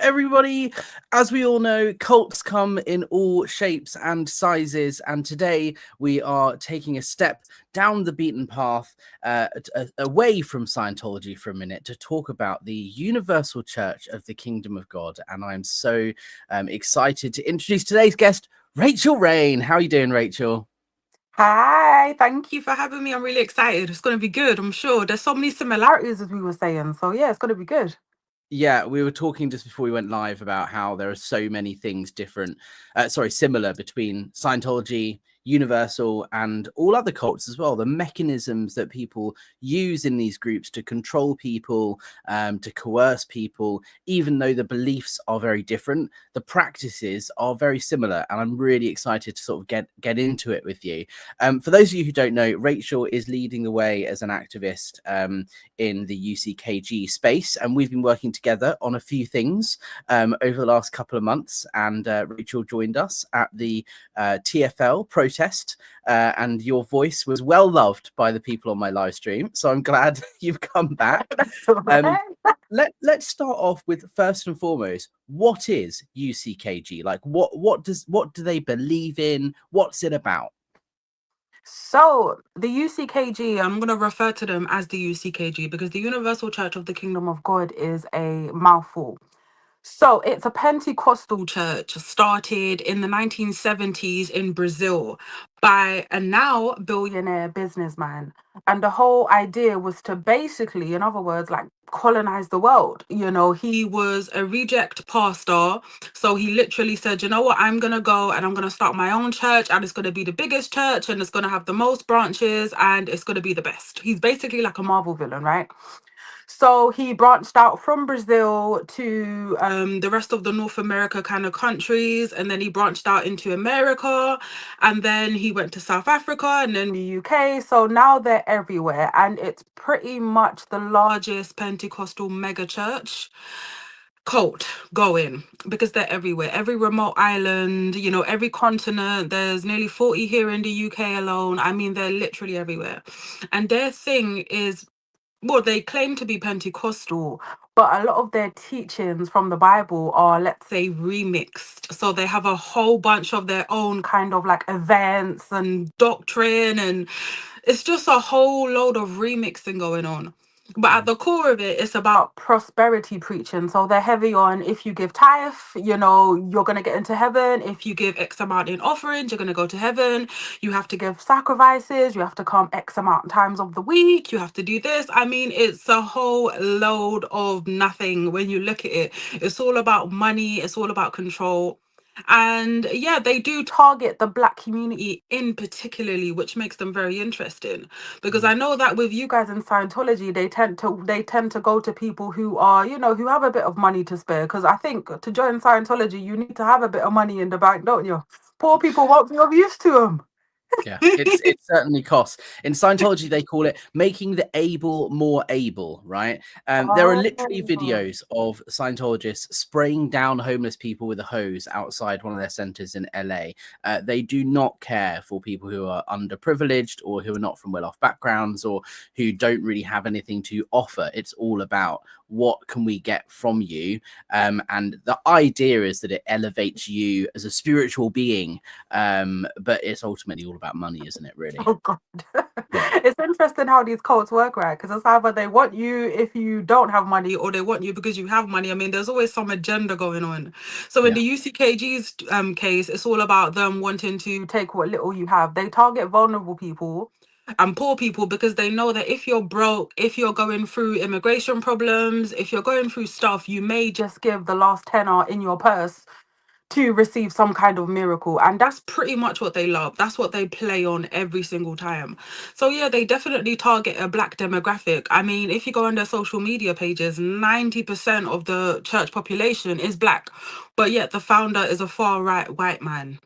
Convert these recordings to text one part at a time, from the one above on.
everybody? As we all know, cults come in all shapes and sizes, and today we are taking a step down the beaten path, away from Scientology for a minute to talk about the Universal Church of the Kingdom of God. And I'm so excited to introduce today's guest, Rachael Reign. How are you doing, Rachael? Hi, thank you for having me. I'm really excited. It's going to be good, I'm sure. There's so many similarities, as we were saying. So, yeah, it's going to be good. Yeah, we were talking just before we went live about how there are so many things similar between Scientology, Universal, and all other cults as well. The mechanisms that people use in these groups to control people, to coerce people, even though the beliefs are very different, the practices are very similar. And I'm really excited to sort of get into it with you. For those of you who don't know, Rachael is leading the way as an activist in the UCKG space, and we've been working together on a few things over the last couple of months. And Rachael joined us at the TFL protest, and your voice was well loved by the people on my live stream. So I'm glad you've come back. Let's start off with, first and foremost, what is UCKG? Like, what do they believe in? What's it about? So, the UCKG, I'm going to refer to them as the UCKG because the Universal Church of the Kingdom of God is a mouthful. So it's a Pentecostal church started in the 1970s in Brazil by a now billionaire businessman. And the whole idea was to basically, in other words, like colonize the world. You know, he was a reject pastor. So he literally said, you know what, I'm going to go and I'm going to start my own church, and it's going to be the biggest church and it's going to have the most branches and it's going to be the best. He's basically like a Marvel villain, right? So he branched out from Brazil to the rest of the North America kind of countries, and then he branched out into America, and then he went to South Africa and then the UK. So now they're everywhere, and it's pretty much the largest Pentecostal mega church cult going because they're everywhere, every remote island, you know, every continent. There's nearly 40 here in the UK alone. I mean, they're literally everywhere, and their thing is, well, they claim to be Pentecostal, but a lot of their teachings from the Bible are, let's say, remixed. So they have a whole bunch of their own kind of like events and doctrine, and it's just a whole load of remixing going on. But at the core of it, it's about prosperity preaching. So they're heavy on, if you give tithe, you know, you're going to get into heaven. If you give X amount in offerings, you're going to go to heaven. You have to give sacrifices. You have to come X amount times of the week. You have to do this. I mean, it's a whole load of nothing when you look at it. It's all about money. It's all about control. And yeah, they do target the Black community in particularly, which makes them very interesting, because I know that with you guys in Scientology, they tend to go to people who are, you know, who have a bit of money to spare. Because I think to join Scientology, you need to have a bit of money in the bank, don't you? Poor people won't be of use to them. Yeah, it certainly costs. In Scientology, they call it making the able more able, right? There are literally Oh. videos of Scientologists spraying down homeless people with a hose outside one of their centers in LA. They do not care for people who are underprivileged or who are not from well-off backgrounds or who don't really have anything to offer. It's all about what can we get from you, and the idea is that it elevates you as a spiritual being, but it's ultimately all about money, isn't it, really? Oh God. Yeah. It's interesting how these cults work, right? Because it's either they want you if you don't have money, or they want you because you have money. I mean, there's always some agenda going on. So in Yeah. the UCKG's case, it's all about them wanting to take what little you have. They target vulnerable people and poor people because they know that if you're broke, if you're going through immigration problems, if you're going through stuff, you may just give the last tenner in your purse to receive some kind of miracle. And that's pretty much what they love. That's what they play on every single time. So yeah, they definitely target a Black demographic. I mean, if you go on their social media pages, 90% of the church population is Black, but yet the founder is a far right white man.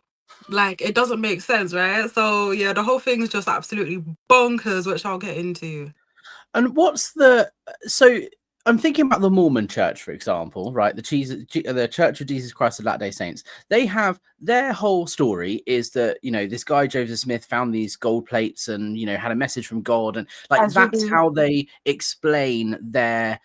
Like, it doesn't make sense, right? So yeah, the whole thing is just absolutely bonkers, which I'll get into. And so I'm thinking about the Mormon Church, for example, right? The Church of Jesus Christ of Latter-day Saints. They have their whole story is that, you know, this guy Joseph Smith found these gold plates and, you know, had a message from God, and like As you that's do. how they explain their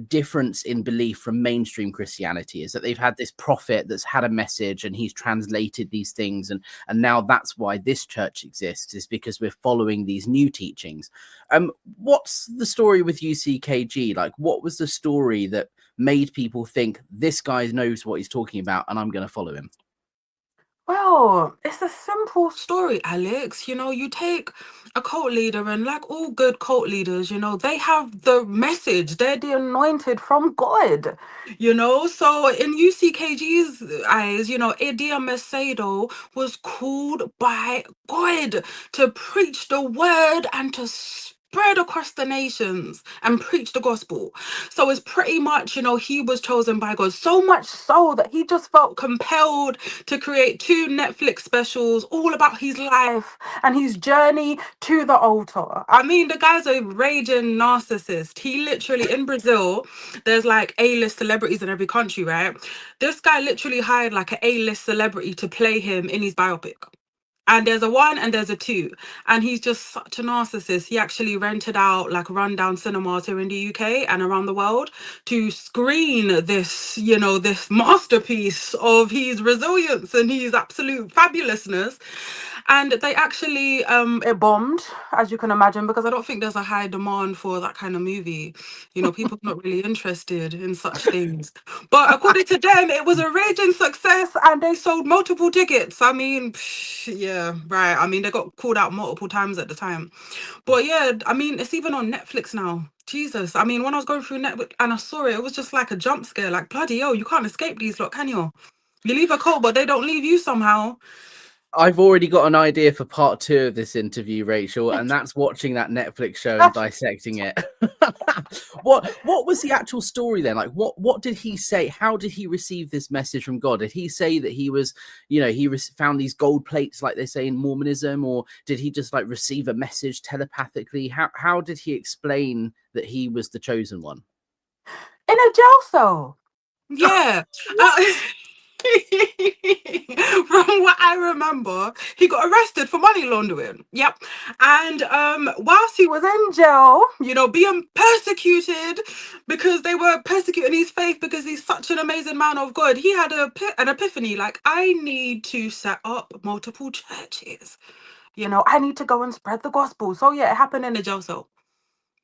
difference in belief from mainstream Christianity is that they've had this prophet that's had a message and he's translated these things, and now that's why this church exists, is because we're following these new teachings. What's the story with UCKG? Like, what was the story that made people think this guy knows what he's talking about and I'm going to follow him? Well, it's a simple story, Alex. You take a cult leader, and like all good cult leaders, they have the message. They're the anointed from God. So in UCKG's eyes, Edia Macedo was called by God to preach the word and to spread across the nations and preach the gospel. So it's pretty much, he was chosen by God, so much so that he just felt compelled to create 2 Netflix specials all about his life and his journey to the altar. I mean, the guy's a raging narcissist. He literally, in Brazil, there's like A-list celebrities in every country, right? This guy literally hired like an A-list celebrity to play him in his biopic. And there's a 1 and there's a 2. And he's just such a narcissist. He actually rented out like rundown cinemas here in the UK and around the world to screen this, this masterpiece of his resilience and his absolute fabulousness. And they actually, it bombed, as you can imagine, because I don't think there's a high demand for that kind of movie. People are not really interested in such things. But according to them, it was a raging success and they sold multiple tickets. I mean, yeah, right. I mean, they got called out multiple times at the time. But yeah, I mean, it's even on Netflix now. Jesus. I mean, when I was going through Netflix and I saw it, it was just like a jump scare. Like, bloody hell, you can't escape these lot, can you? You leave a cult, but they don't leave you somehow. I've already got an idea for part 2 of this interview, Rachel, and that's watching that Netflix show and dissecting it. What was the actual story then? Like, what did he say? How did he receive this message from God? Did he say that he was, he found these gold plates, like they say in Mormonism, or did he just like receive a message telepathically? How did he explain that he was the chosen one? In a jail cell. Yeah. From what I remember, he got arrested for money laundering. Yep. And whilst he was in jail, being persecuted because they were persecuting his faith because he's such an amazing man of God, he had an epiphany, like, I need to set up multiple churches. I need to go and spread the gospel. So yeah, it happened in a jail cell.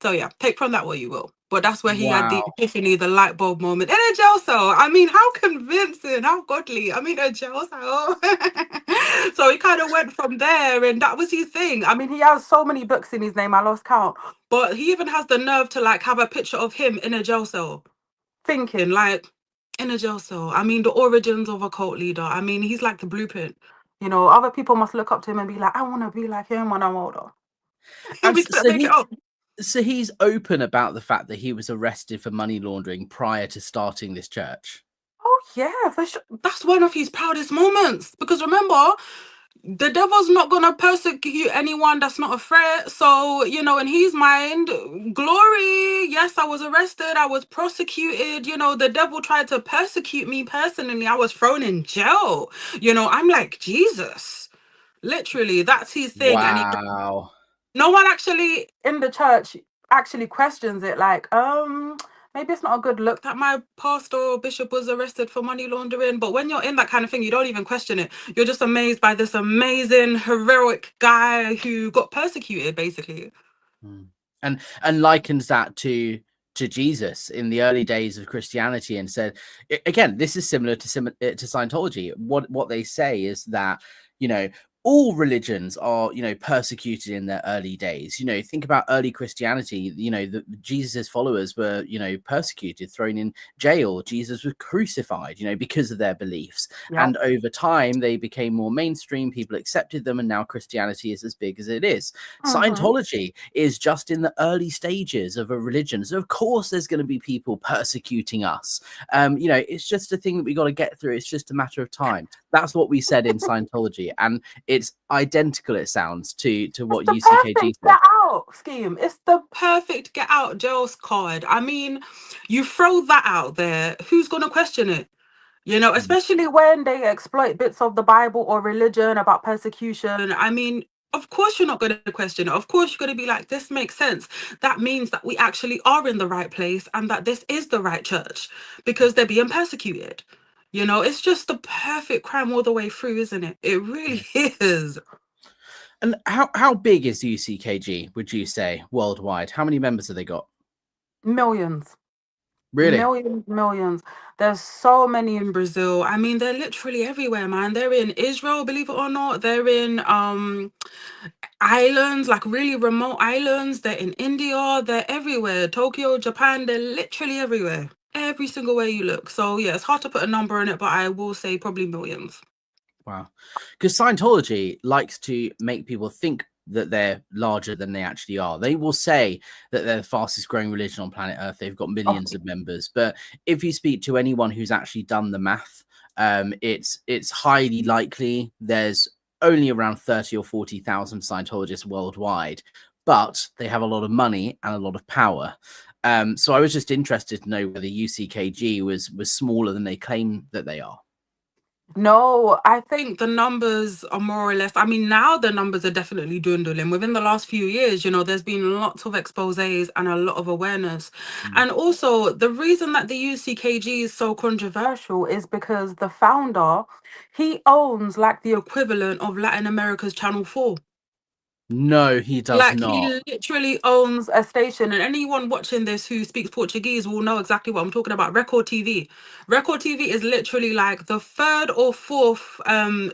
So yeah, take from that what you will. But that's where he had the epiphany, the light bulb moment in a jail cell. I mean, how convincing, how godly. I mean, a jail cell. So he kind of went from there, and that was his thing. I mean, he has so many books in his name, I lost count. But he even has the nerve to like have a picture of him in a jail cell. Thinking like, in a jail cell. I mean, the origins of a cult leader. I mean, he's like the blueprint. Other people must look up to him and be like, I want to be like him when I'm older. So he's open about the fact that he was arrested for money laundering prior to starting this church. Oh yeah, for sure. That's one of his proudest moments. Because remember, the devil's not gonna persecute anyone that's not a threat. So, in his mind, glory, yes, I was arrested, I was prosecuted, the devil tried to persecute me personally. I was thrown in jail. I'm like, Jesus. Literally, that's his thing. Wow. No one actually in the church actually questions it, like, maybe it's not a good look that my pastor or bishop was arrested for money laundering. But when you're in that kind of thing, you don't even question it. You're just amazed by this amazing, heroic guy who got persecuted, basically. And likens that to Jesus in the early days of Christianity, and said, again, this is similar to Scientology. What they say is that, all religions are, persecuted in their early days. Think about early Christianity. Jesus' followers were, persecuted, thrown in jail. Jesus was crucified, because of their beliefs. Yep. And over time, they became more mainstream. People accepted them, and now Christianity is as big as it is. Scientology is just in the early stages of a religion. So of course, there's going to be people persecuting us. It's just a thing that we got to get through. It's just a matter of time. That's what we said in Scientology, and it's identical, it sounds, to what UCKG said. Get out scheme. It's the perfect get out jail card. I mean, you throw that out there, who's going to question it? Especially when they exploit bits of the Bible or religion about persecution. I mean, Of course you're not going to question it. Of course you're going to be like, this makes sense. That means that we actually are in the right place and that this is the right church because they're being persecuted. You know, it's just the perfect crime all the way through, isn't it? It really is. And how big is UCKG, would you say, worldwide? How many members have they got? Millions. Really? Millions. There's so many in Brazil. I mean, they're literally everywhere, man. They're in Israel, believe it or not. They're in islands, like really remote islands. They're in India. They're everywhere. Tokyo, Japan, they're literally everywhere. Every single way you look. So yeah, it's hard to put a number on it, but I will say probably millions. Wow. Because Scientology likes to make people think that they're larger than they actually are. They will say that they're the fastest growing religion on planet Earth. They've got millions of members. But if you speak to anyone who's actually done the math, it's highly likely there's only around 30 or 40,000 Scientologists worldwide, but they have a lot of money and a lot of power. So I was just interested to know whether UCKG was smaller than they claim that they are. No, I think the numbers are more or less, I mean, now the numbers are definitely dwindling. Within the last few years, you know, there's been lots of exposés and a lot of awareness. And also, the reason that the UCKG is so controversial is because the founder, he owns like the equivalent of Latin America's Channel 4. No, he does Like not. he literally owns a station, and anyone watching this who speaks Portuguese will know exactly what I'm talking about. Record TV. Record TV is literally like the third or fourth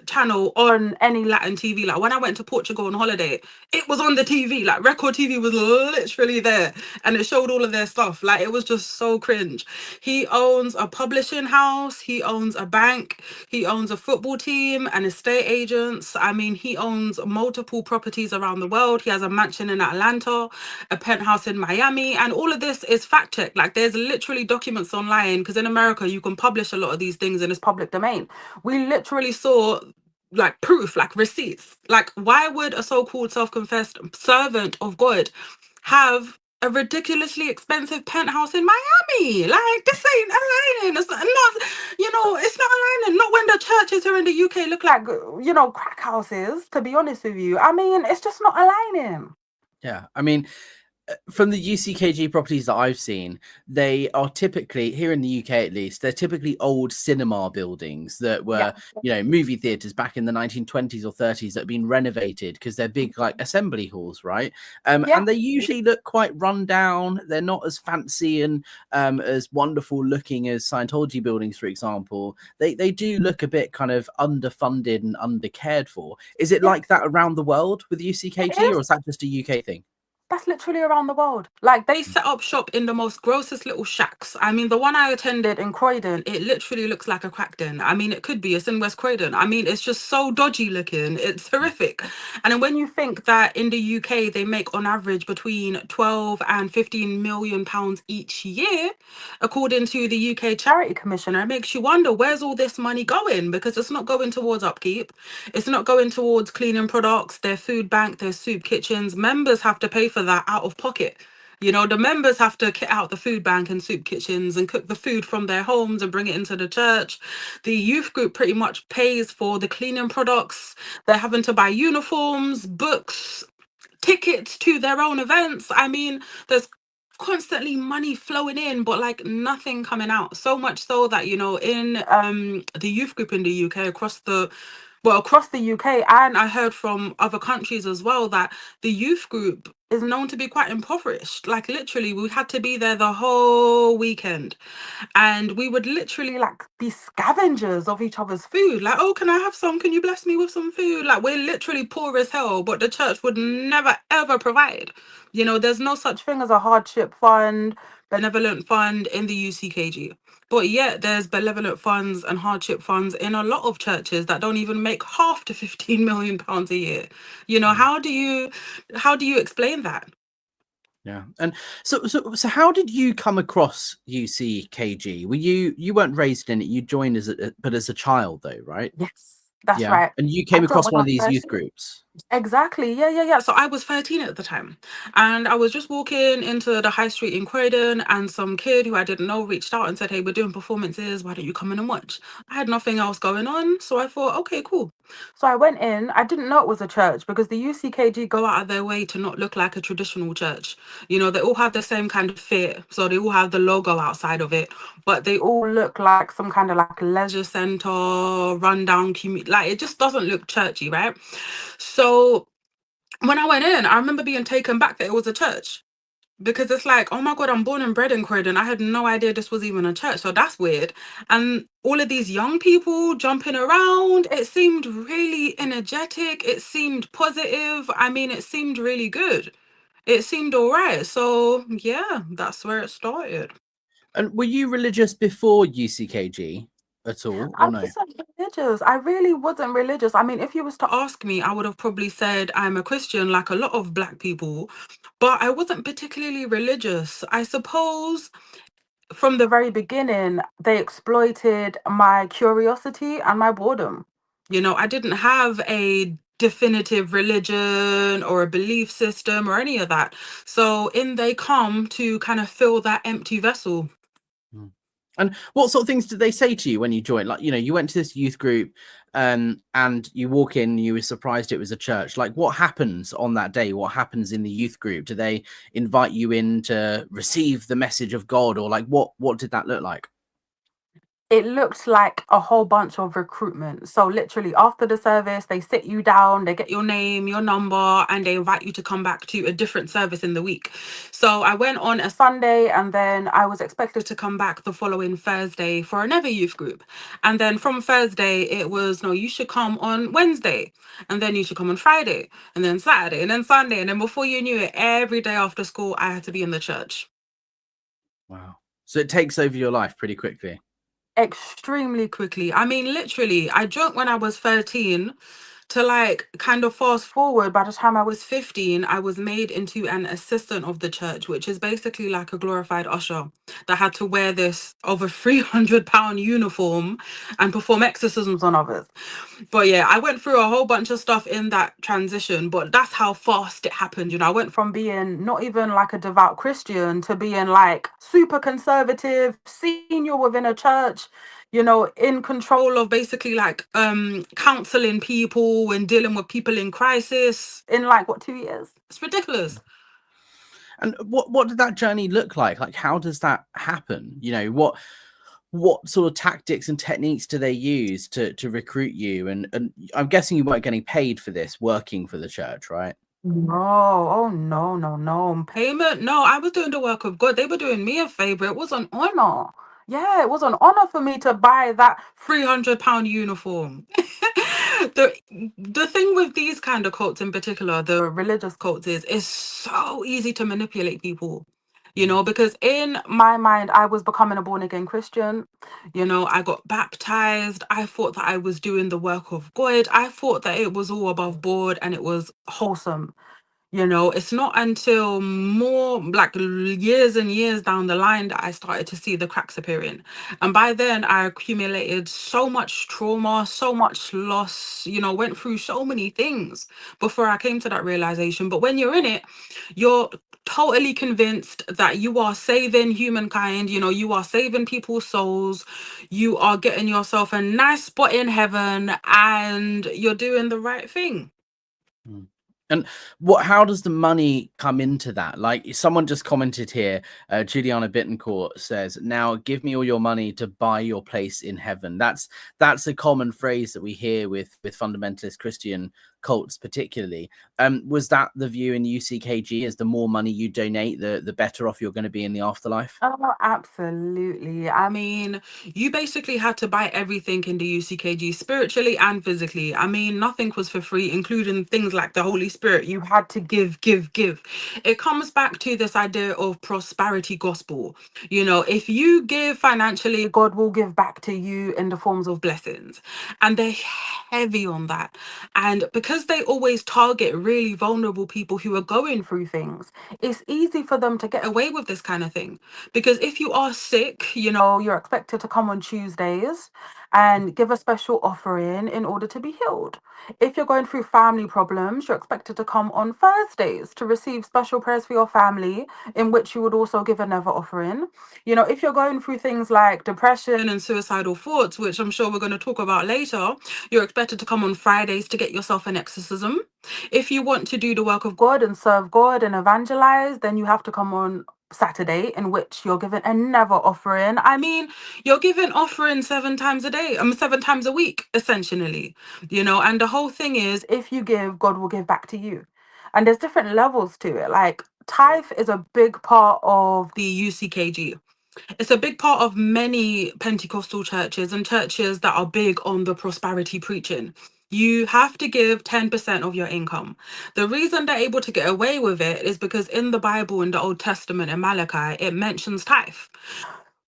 channel on any Latin TV. Like when I went to Portugal on holiday, it was on the TV. Like Record TV was literally there, and it showed all of their stuff. Like it was just so cringe. He owns a publishing house. He owns a bank. He owns a football team and estate agents. I mean, he owns multiple properties around the world. He has a mansion in Atlanta, a penthouse in Miami, and all of this is fact checked. Like there's literally documents online because in America you can publish a lot of these things in its public domain. We literally saw like proof, like receipts. Like why would a so-called self-confessed servant of God have a ridiculously expensive penthouse in Miami? Like this ain't aligning. It's not, you know, it's not aligning. Not when the churches here in the UK look like, you know, crack houses, to be honest with you. I mean, it's just not aligning. Yeah, I mean, from the UCKG properties that I've seen, they are typically, here in the UK at least, they're typically old cinema buildings that were, you know, movie theaters back in the 1920s or 30s that have been renovated because they're big, like assembly halls, right? And they usually look quite run down. They're not as fancy and as wonderful looking as Scientology buildings, for example. They do look a bit kind of underfunded and undercared for. Is it like that around the world with UCKG, or is that just a UK thing? That's literally around the world. Like they set up shop in the most grossest little shacks. I mean, the one I attended in Croydon, it literally looks like a crack den. I mean, it could be. It's in West Croydon. I mean, it's just so dodgy looking. It's horrific. And then when you think that in the UK they make on average between 12 and 15 million pounds each year, according to the UK Charity Commissioner, it makes you wonder where's all this money going? Because it's not going towards upkeep. It's not going towards cleaning products, their food bank, their soup kitchens. Members have to pay for that out of pocket. You know, the members have to kit out the food bank and soup kitchens and cook the food from their homes and bring it into the church. The youth group pretty much pays for the cleaning products. They're having to buy uniforms, books, tickets to their own events. I mean, there's constantly money flowing in, but like nothing coming out. So much so that, you know, in the youth group in the UK across the UK, and I heard from other countries as well that the youth group is known to be quite impoverished. Like literally, we had to be there the whole weekend, and we would literally like be scavengers of each other's food. Like, oh, can I have some? Can you bless me with some food? Like, we're literally poor as hell, but the church would never ever provide. You know, there's no such thing as a hardship fund, benevolent fund in the UCKG. But yet there's benevolent funds and hardship funds in a lot of churches that don't even make half to 15 million pounds a year. You know, how do you explain that? Yeah. And so how did you come across UCKG? You weren't raised in it, you joined as a child though, right? Yes. That's Yeah. right. And you I came joined across when one I of was these youth 13. groups. Exactly. Yeah, yeah, yeah. So I was 13 at the time. And I was just walking into the high street in Croydon, and some kid who I didn't know reached out and said, "Hey, we're doing performances. Why don't you come in and watch?" I had nothing else going on. So I thought, okay, cool. So I went in. I didn't know it was a church because the UCKG go out of their way to not look like a traditional church. You know, they all have the same kind of fit. So they all have the logo outside of it, but they all look like some kind of like leisure center, rundown community. Like it just doesn't look churchy, right? So when I went in, I remember being taken back that it was a church because it's like, oh my God, I'm born and bred in Croydon. I had no idea this was even a church. So that's weird. And all of these young people jumping around, it seemed really energetic. It seemed positive. I mean, it seemed really good. It seemed all right. So yeah, that's where it started. And were you religious before UCKG at all, I or no? wasn't religious. I really wasn't religious. I mean, if you was to ask me, I would have probably said I'm a Christian, like a lot of Black people, but I wasn't particularly religious. I suppose from the very beginning, they exploited my curiosity and my boredom. You know, I didn't have a definitive religion or a belief system or any of that. So in they come to kind of fill that empty vessel. Mm. And what sort of things did they say to you when you joined? Like, you know, you went to this youth group, and you walk in, you were surprised it was a church. Like, what happens on that day? What happens in the youth group? Do they invite you in to receive the message of God, or like what did that look like? It looked like a whole bunch of recruitment. So literally after the service, they sit you down, they get your name, your number, and they invite you to come back to a different service in the week. So I went on a Sunday, and then I was expected to come back the following Thursday for another youth group. And then from Thursday, it was, no, you should come on Wednesday, and then you should come on Friday, and then Saturday, and then Sunday. And then before you knew it, every day after school, I had to be in the church. Wow. So it takes over your life pretty quickly. Extremely quickly. I mean, literally, I joined when I was 13 to like kind of fast forward. By the time I was 15, I was made into an assistant of the church, which is basically like a glorified usher that had to wear this over £300 uniform and perform exorcisms on others. But yeah, I went through a whole bunch of stuff in that transition, but that's how fast it happened. You know, I went from being not even like a devout Christian to being like super conservative, senior within a church, you know, in control of basically like counseling people and dealing with people in crisis in like what, 2 years? It's ridiculous. And what did that journey look like? Like, how does that happen? You know, what sort of tactics and techniques do they use to recruit you? And I'm guessing you weren't getting paid for this working for the church, right? No, oh no, no, no. Payment? No, I was doing the work of God. They were doing me a favor. It was an honor. Yeah, it was an honor for me to buy that £300 uniform. the the thing with these kind of cults in particular, the religious cults, is it's so easy to manipulate people. You Mm. know, because in my mind, I was becoming a born again Christian. You know, I got baptized. I thought that I was doing the work of God. I thought that it was all above board and it was wholesome. You know, it's not until more like years and years down the line that I started to see the cracks appearing. And by then, I accumulated so much trauma, so much loss, you know, went through so many things before I came to that realization. But when you're in it, you're totally convinced that you are saving humankind, you know, you are saving people's souls, you are getting yourself a nice spot in heaven, and you're doing the right thing. Mm. And how does the money come into that? Like, someone just commented here, Juliana Bittencourt says, "Now give me all your money to buy your place in heaven." That's a common phrase that we hear with fundamentalist Christian cults, particularly. Was that the view in UCKG? Is the more money you donate, the better off you're going to be in the afterlife? Oh, absolutely. I mean, you basically had to buy everything in the UCKG, spiritually and physically. I mean, nothing was for free, including things like the Holy Spirit. You had to give, give, give. It comes back to this idea of prosperity gospel. You know, if you give financially, God will give back to you in the forms of blessings. And they're heavy on that. And because they always target really vulnerable people who are going through things, it's easy for them to get away with this kind of thing. Because if you are sick, you know, you're expected to come on Tuesdays. and give a special offering in order to be healed. If you're going through family problems, you're expected to come on Thursdays to receive special prayers for your family, in which you would also give another offering. You know, if you're going through things like depression and suicidal thoughts, which I'm sure we're going to talk about later, you're expected to come on Fridays to get yourself an exorcism. If you want to do the work of God and serve God and evangelize, then you have to come on Saturday, in which you're given another offering. I mean, you're given offering 7 times a day, 7 times a week, essentially. You know, and the whole thing is, if you give, God will give back to you. And there's different levels to it. Like tithe is a big part of the UCKG. It's a big part of many Pentecostal churches and churches that are big on the prosperity preaching. You have to give 10% of your income. The reason they're able to get away with it is because in the Bible, in the Old Testament, in Malachi, it mentions tithe.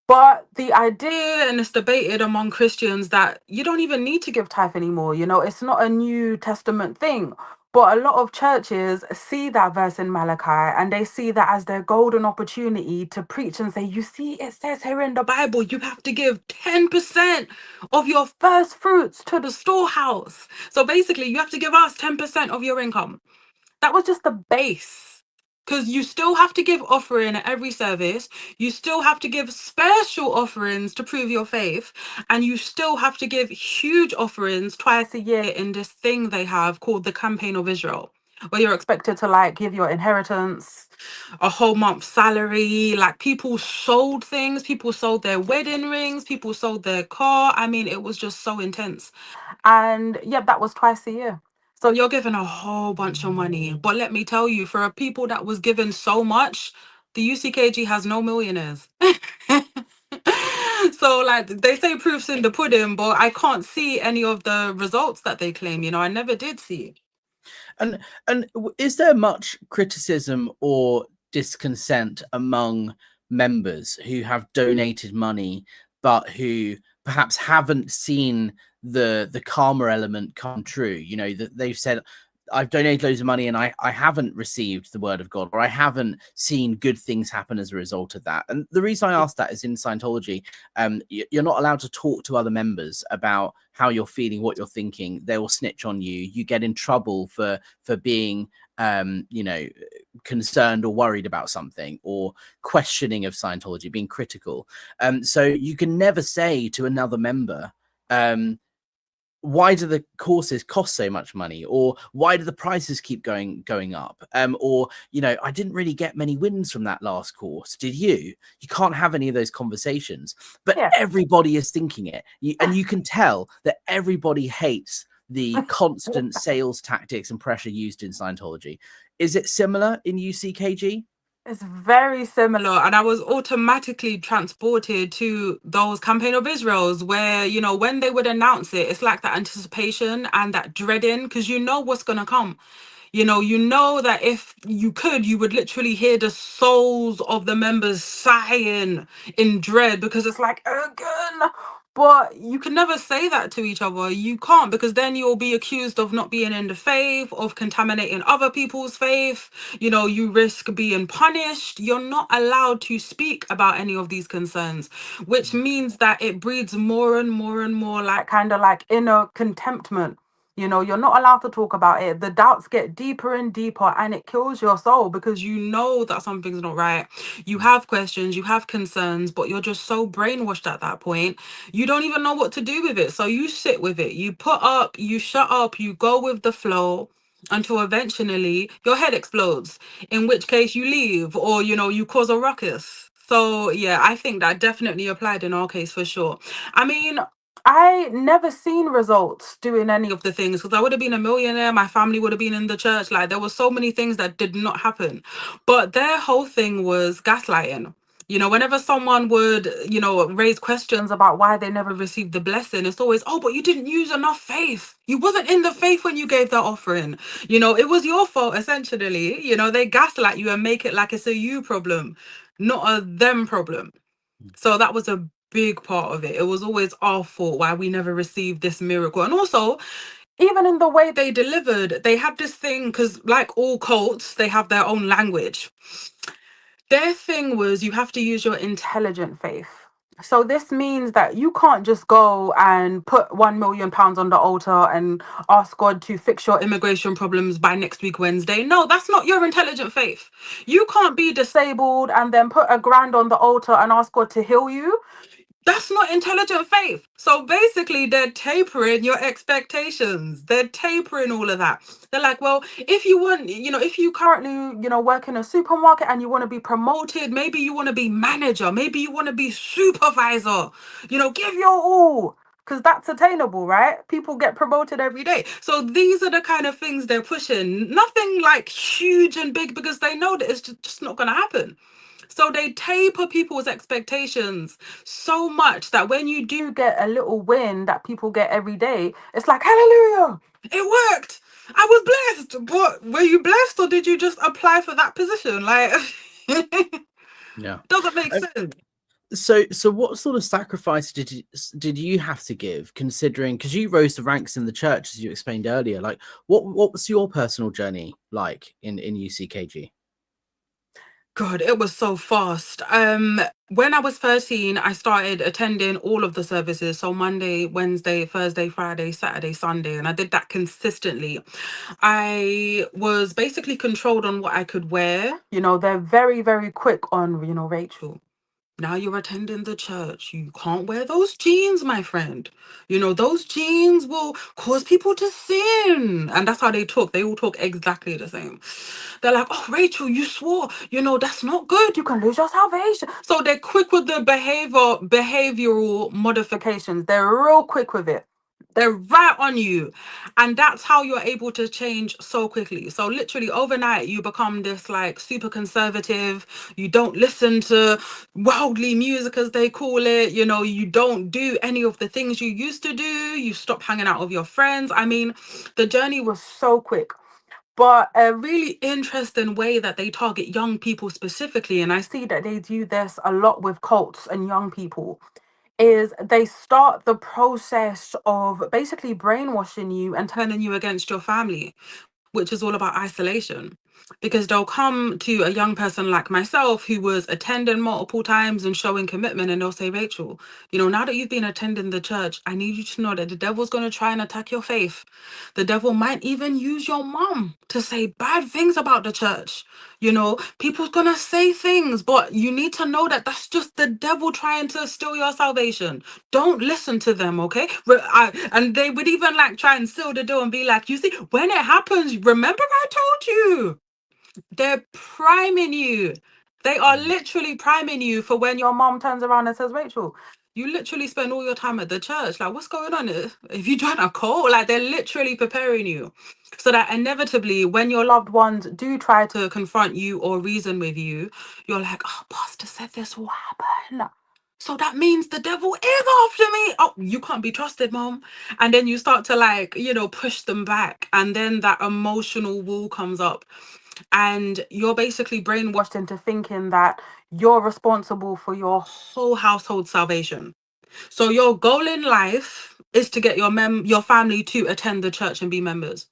But the idea, and it's debated among Christians, that you don't even need to give tithe anymore. You know, it's not a New Testament thing. But a lot of churches see that verse in Malachi and they see that as their golden opportunity to preach and say, you see, it says here in the Bible, you have to give 10% of your first fruits to the storehouse. So basically, you have to give us 10% of your income. That was just the base. Because you still have to give offering at every service. You still have to give special offerings to prove your faith. And you still have to give huge offerings twice a year in this thing they have called the Campaign of Israel, where you're expected to like give your inheritance, a whole month's salary. Like people sold things, people sold their wedding rings, people sold their car. I mean, it was just so intense. And yeah, that was twice a year. So you're given a whole bunch of money. But let me tell you, for a people that was given so much, the UCKG has no millionaires. So like they say proof's in the pudding, but I can't see any of the results that they claim. You know, I never did see. And is there much criticism or discontent among members who have donated money but who perhaps haven't seen the karma element come true? You know, that they've said, I've donated loads of money and I haven't received the word of God, or I haven't seen good things happen as a result of that. And the reason I asked that is in Scientology, you're not allowed to talk to other members about how you're feeling, what you're thinking. They will snitch on you. You get in trouble for being you know, concerned or worried about something, or questioning of Scientology, being critical. So you can never say to another member, why do the courses cost so much money, or why do the prices keep going up, or, you know, I didn't really get many wins from that last course, did you? You can't have any of those conversations. But Yeah. everybody is thinking it, and you can tell that everybody hates the constant sales tactics and pressure used in Scientology. Is it similar in UCKG? It's very similar, and I was automatically transported to those Campaign of Israels where, you know, when they would announce it, it's like that anticipation and that dreading, because you know what's gonna come. You know that if you could, you would literally hear the souls of the members sighing in dread, because it's like, again. But you can never say that to each other. You can't, because then you'll be accused of not being in the faith, of contaminating other people's faith. You know, you risk being punished. You're not allowed to speak about any of these concerns, which means that it breeds more and more and more, like kind of like inner contentment. You know, you're not allowed to talk about it. The doubts get deeper and deeper, and it kills your soul, because you know that something's not right. You have questions, you have concerns, but you're just so brainwashed at that point. You don't even know what to do with it. So you sit with it. You put up, you shut up, you go with the flow until eventually your head explodes, in which case you leave, or, you know, you cause a ruckus. So yeah, I think that definitely applied in our case for sure. I mean, I never seen results doing any of the things, because I would have been a millionaire, my family would have been in the church. Like there were so many things that did not happen. But their whole thing was gaslighting. You know, whenever someone would, you know, raise questions about why they never received the blessing, it's always, oh, but you didn't use enough faith. You wasn't in the faith when you gave that offering. You know, it was your fault, essentially. You know, they gaslight you and make it like it's a you problem, not a them problem. So that was a big part of it. It was always our fault why we never received this miracle. And also, even in the way they delivered, they had this thing, because like all cults, they have their own language. Their thing was, you have to use your intelligent faith. So this means that you can't just go and put £1 million on the altar and ask God to fix your immigration problems by next week Wednesday. No, that's not your intelligent faith. You can't be disabled and then put £1,000 on the altar and ask God to heal you. That's not intelligent faith. So basically, they're tapering your expectations. They're tapering all of that. They're like, well, if you want, if you currently, work in a supermarket and you want to be promoted, maybe you want to be manager, maybe you want to be supervisor, give your all. Because that's attainable, right? People get promoted every day. So these are the kind of things they're pushing. Nothing like huge and big, because they know that it's just not going to happen. So they taper people's expectations so much that when you do get a little win that people get every day, it's like, hallelujah, it worked. I was blessed. But were you blessed, or did you just apply for that position? Like, Yeah, doesn't make sense. So what sort of sacrifice did you have to give, considering, because you rose the ranks in the church, as you explained earlier? Like, what was your personal journey like in UCKG? God, it was so fast. When I was 13, I started attending all of the services. So Monday, Wednesday, Thursday, Friday, Saturday, Sunday. And I did that consistently. I was basically controlled on what I could wear. They're very, very quick on, Rachel, now you're attending the church. You can't wear those jeans, my friend. Those jeans will cause people to sin. And that's how they talk. They all talk exactly the same. They're like, oh, Rachel, you swore. That's not good. You can lose your salvation. So they're quick with the behavioral modifications. They're real quick with it. They're right on you. And that's how you're able to change so quickly. So literally overnight, you become this like super conservative. You don't listen to worldly music, as they call it. You don't do any of the things you used to do. You stop hanging out with your friends. I mean, the journey was so quick. But a really interesting way that they target young people specifically, and I see that they do this a lot with cults and young people, is they start the process of basically brainwashing you and turning you against your family, which is all about isolation. Because they'll come to a young person like myself who was attending multiple times and showing commitment, and they'll say, Rachel, now that you've been attending the church, I need you to know that the devil's going to try and attack your faith. The devil might even use your mom to say bad things about the church. People's going to say things, but you need to know that that's just the devil trying to steal your salvation. Don't listen to them, okay? And they would even like try and seal the door and be like, you see, when it happens, remember I told you. They're priming you. They are literally priming you for when your mom turns around and says, Rachel, you literally spend all your time at the church. Like, what's going on? If you join a cult, like, they're literally preparing you so that inevitably, when your loved ones do try to confront you or reason with you, you're like, oh, Pastor said this will happen. So that means the devil is after me. Oh, you can't be trusted, mom. And then you start to like, push them back. And then that emotional wall comes up. And you're basically brainwashed into thinking that you're responsible for your whole household salvation. So your goal in life is to get your family to attend the church and be members.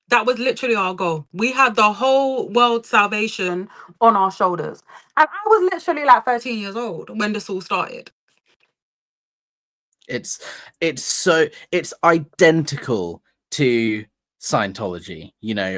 That was literally our goal. We had the whole world's salvation on our shoulders. And I was literally like 13 years old when this all started. It's identical to Scientology.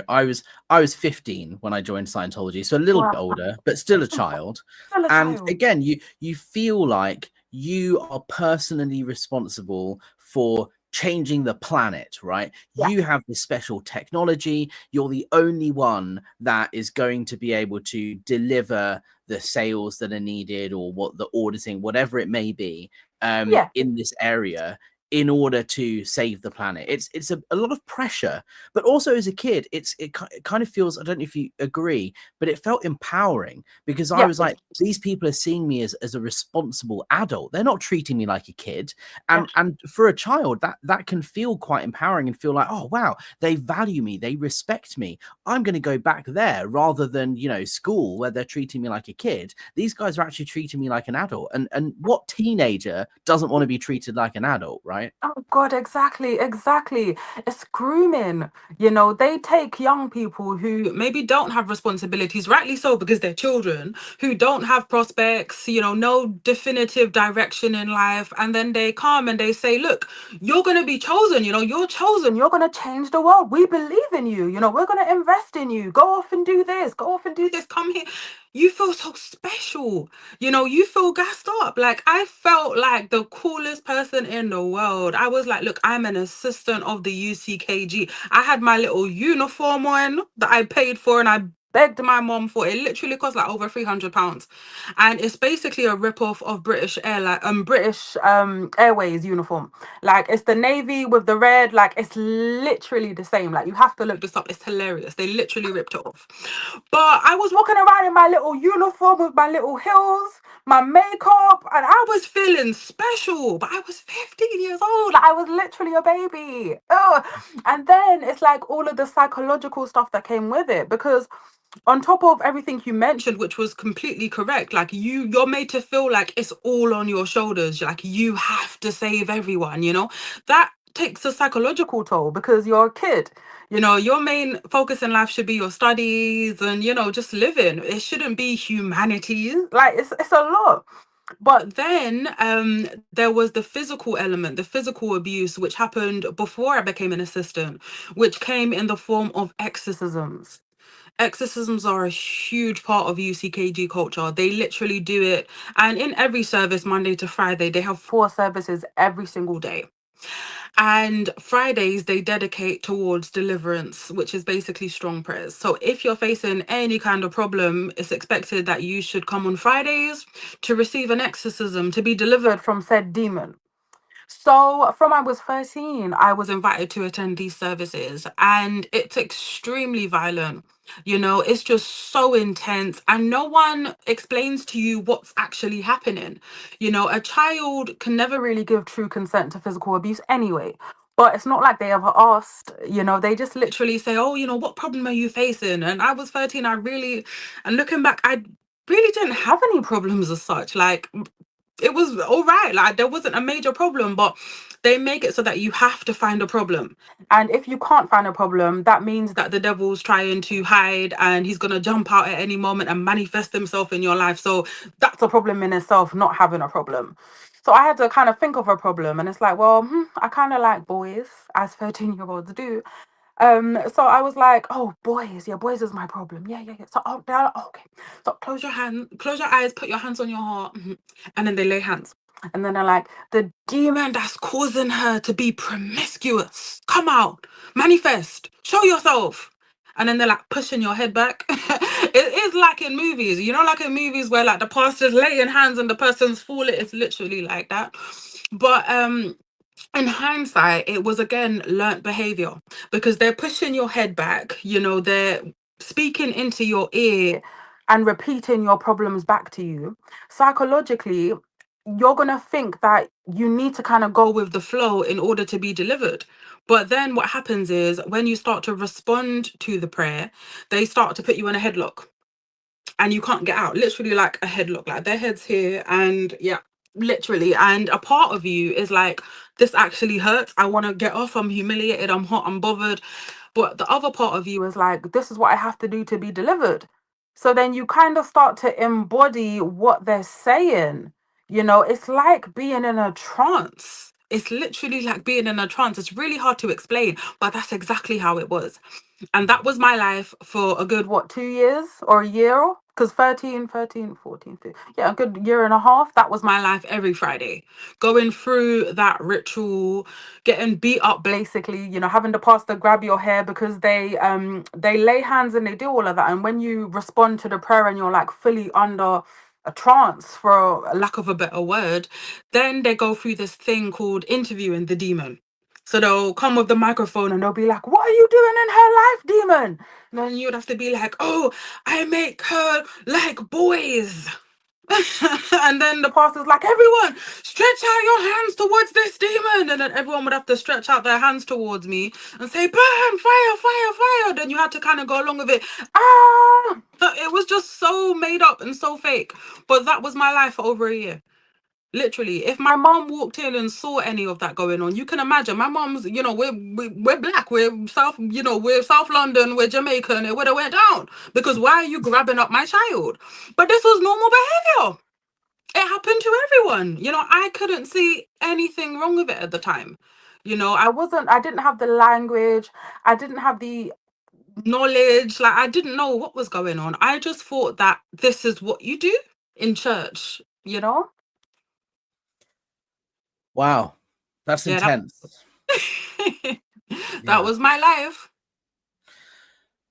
I was 15 when I joined Scientology, so a little bit older, but still a child. And again, you feel like you are personally responsible for changing the planet, right? Yeah. You have this special technology. You're the only one that is going to be able to deliver the sales that are needed, or what the auditing, whatever it may be, in this area, in order to save the planet. It's a lot of pressure, but also as a kid, it kind of feels, I don't know if you agree, but it felt empowering, because I was like, these people are seeing me as a responsible adult. They're not treating me like a kid. And for a child, that can feel quite empowering and feel like, oh wow, they value me, they respect me. I'm going to go back there rather than, school, where they're treating me like a kid. These guys are actually treating me like an adult. And what teenager doesn't want to be treated like an adult, right? right? Oh God, exactly. It's grooming. They take young people who maybe don't have responsibilities, rightly so, because they're children, who don't have prospects, no definitive direction in life. And then they come and they say, look, you're going to be chosen, you're chosen, you're going to change the world. We believe in you, we're going to invest in you. Go off and do this, come here. You feel so special. You feel gassed up. Like, I felt like the coolest person in the world. I was like, look, I'm an assistant of the UCKG. I had my little uniform on that I paid for, and I begged my mom for it. It literally cost like over £300. And it's basically a rip-off of British Airways uniform. Like, it's the navy with the red, like it's literally the same. Like, you have to look this up. It's hilarious. They literally ripped it off. But I was walking around in my little uniform with my little heels, my makeup, and I was feeling special. But I was 15 years old. Like, I was literally a baby. Ugh. And then it's like all of the psychological stuff that came with it, because on top of everything you mentioned, which was completely correct, like you're made to feel like it's all on your shoulders, like you have to save everyone, that takes a psychological toll, because you're a kid. Your main focus in life should be your studies and just living. It shouldn't be humanities. Like, it's a lot. But then there was the physical element, the physical abuse, which happened before I became an assistant, which came in the form of exorcisms. Exorcisms are a huge part of UCKG culture. They literally do it. And in every service, Monday to Friday, they have 4 services every single day. And Fridays, they dedicate towards deliverance, which is basically strong prayers. So if you're facing any kind of problem, it's expected that you should come on Fridays to receive an exorcism, to be delivered from said demon. So from I was 13, I was invited to attend these services, and it's extremely violent. It's just so intense, and no one explains to you what's actually happening. A child can never really give true consent to physical abuse anyway. But it's not like they ever asked, they just literally say, oh, what problem are you facing? And I was 13, and looking back, I really didn't have any problems as such. Like, it was all right. Like, there wasn't a major problem, but they make it so that you have to find a problem. And if you can't find a problem, that means that the devil's trying to hide, and he's going to jump out at any moment and manifest himself in your life. So that's a problem in itself, not having a problem. So I had to kind of think of a problem, and it's like, well, I kind of like boys, as 13-year-olds do. So I was like, oh, boys, yeah, boys is my problem. Yeah. So, they're like, okay. So close your eyes, put your hands on your heart, and then they lay hands. And then they're like, the demon that's causing her to be promiscuous, come out, manifest, show yourself. And then they're like pushing your head back. It is like in movies, like in movies where like the pastor's laying hands and the person's falling. It's literally like that. But in hindsight, it was again learnt behavior, because they're pushing your head back, they're speaking into your ear and repeating your problems back to you. Psychologically, you're going to think that you need to kind of go with the flow in order to be delivered. But then what happens is, when you start to respond to the prayer, they start to put you in a headlock, and you can't get out. Literally like a headlock, like their head's here, and yeah, literally. And a part of you is like, this actually hurts. I want to get off. I'm humiliated. I'm hot. I'm bothered. But the other part of you is like, this is what I have to do to be delivered. So then you kind of start to embody what they're saying. It's like being in a trance. It's literally like being in a trance. It's really hard to explain, but that's exactly how it was. And that was my life for a good, what, 2 years or a year? Because 13, 14, 15, yeah, a good year and a half. That was my life every Friday. Going through that ritual, getting beat up basically, having the pastor grab your hair, because they lay hands and they do all of that. And when you respond to the prayer and you're like fully under a trance, for a lack of a better word, then they go through this thing called interviewing the demon. So they'll come with the microphone and they'll be like, what are you doing in her life, demon? And then you'd have to be like, oh, I make her like boys. And then the pastor's like, everyone, stretch out your hands towards this demon. And then everyone would have to stretch out their hands towards me and say, burn, fire, fire, fire. Then you had to kind of go along with it. It was just so made up and so fake. But that was my life for over a year. Literally, if my mom walked in and saw any of that going on, you can imagine. My mom's, we're black, we're South, we're South London, we're Jamaican. It would have went down because why are you grabbing up my child? But this was normal behavior. It happened to everyone. I couldn't see anything wrong with it at the time. I didn't have the language, I didn't have the knowledge, like I didn't know what was going on. I just thought that this is what you do in church. Wow, that's Yeah, intense. that Yeah. was my life.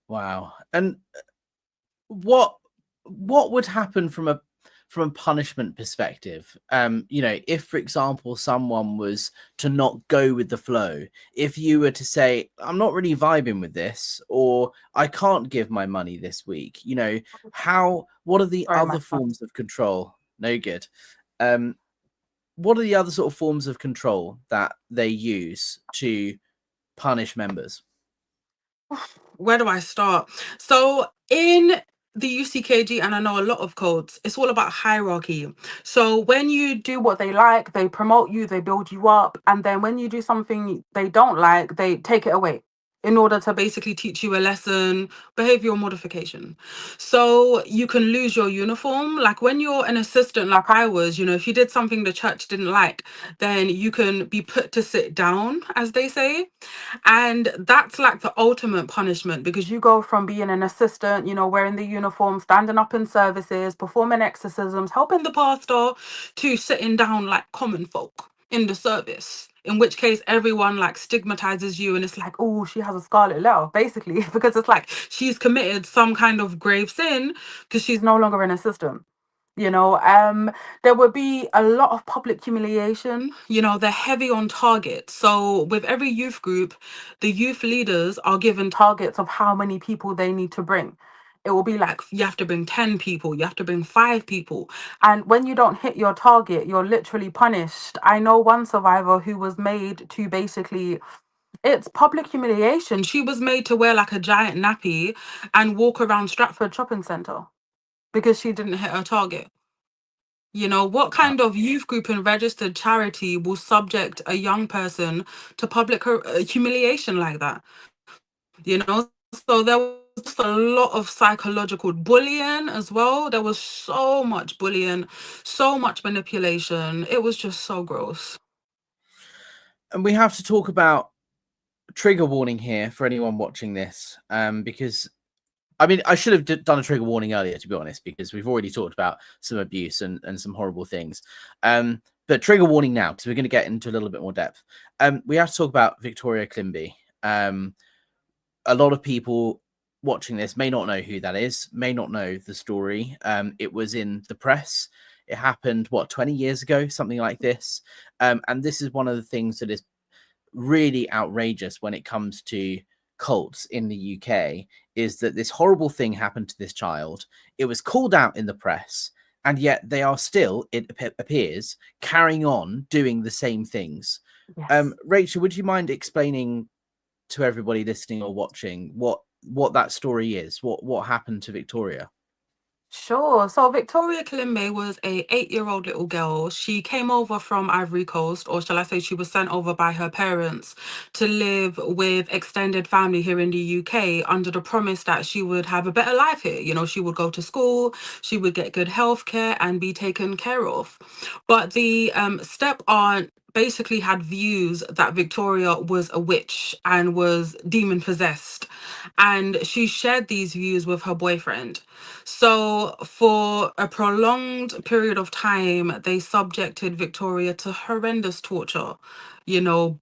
Wow. And what would happen from a punishment perspective? If, for example, someone was to not go with the flow, if you were to say, I'm not really vibing with this, or I can't give my money this week, what are the Sorry, my other son. forms of control? No good. What are the other sort of forms of control that they use to punish members? Where do I start? So in the UCKG, and I know a lot of codes, it's all about hierarchy. So when you do what they like, they promote you, they build you up. And then when you do something they don't like, they take it away in order to basically teach you a lesson, behavioral modification. So you can lose your uniform. Like when you're an assistant, like I was, if you did something the church didn't like, then you can be put to sit down, as they say. And that's like the ultimate punishment because you go from being an assistant, wearing the uniform, standing up in services, performing exorcisms, helping the pastor, to sitting down like common folk in the service. In which case, everyone like stigmatizes you, and it's like, oh, she has a scarlet letter, basically, because it's like she's committed some kind of grave sin because she's no longer an assistant. There would be a lot of public humiliation. They're heavy on targets. So with every youth group, the youth leaders are given targets of how many people they need to bring. It will be like you have to bring 10 people, you have to bring 5 people. And when you don't hit your target, you're literally punished. I know one survivor who was made to basically, it's public humiliation. She was made to wear like a giant nappy and walk around Stratford Shopping Centre because she didn't hit her target. What Wow. kind of youth group and registered charity will subject a young person to public humiliation like that? So there was just a lot of psychological bullying as well. There was so much bullying, so much manipulation. It was just so gross. And we have to talk about trigger warning here for anyone watching this, because I mean, I should have done a trigger warning earlier, to be honest, because we've already talked about some abuse and some horrible things. But trigger warning now, because we're going to get into a little bit more depth. We have to talk about Victoria Climby. A lot of people watching this may not know who that is, may not know the story. It was in the press. It happened, 20 years ago, something like this. And this is one of the things that is really outrageous when it comes to cults in the UK, is that this horrible thing happened to this child. It was called out in the press, and yet they are still, it appears, carrying on doing the same things. Yes. Rachel, would you mind explaining to everybody listening or watching what that story is? What happened to Victoria? Sure. So Victoria Kalimbe was a 8-year-old little girl. She came over from Ivory Coast, or shall I say she was sent over by her parents to live with extended family here in the UK under the promise that she would have a better life here. She would go to school, she would get good health care and be taken care of. But the step aunt basically had views that Victoria was a witch and was demon possessed. And she shared these views with her boyfriend. So, for a prolonged period of time, they subjected Victoria to horrendous torture.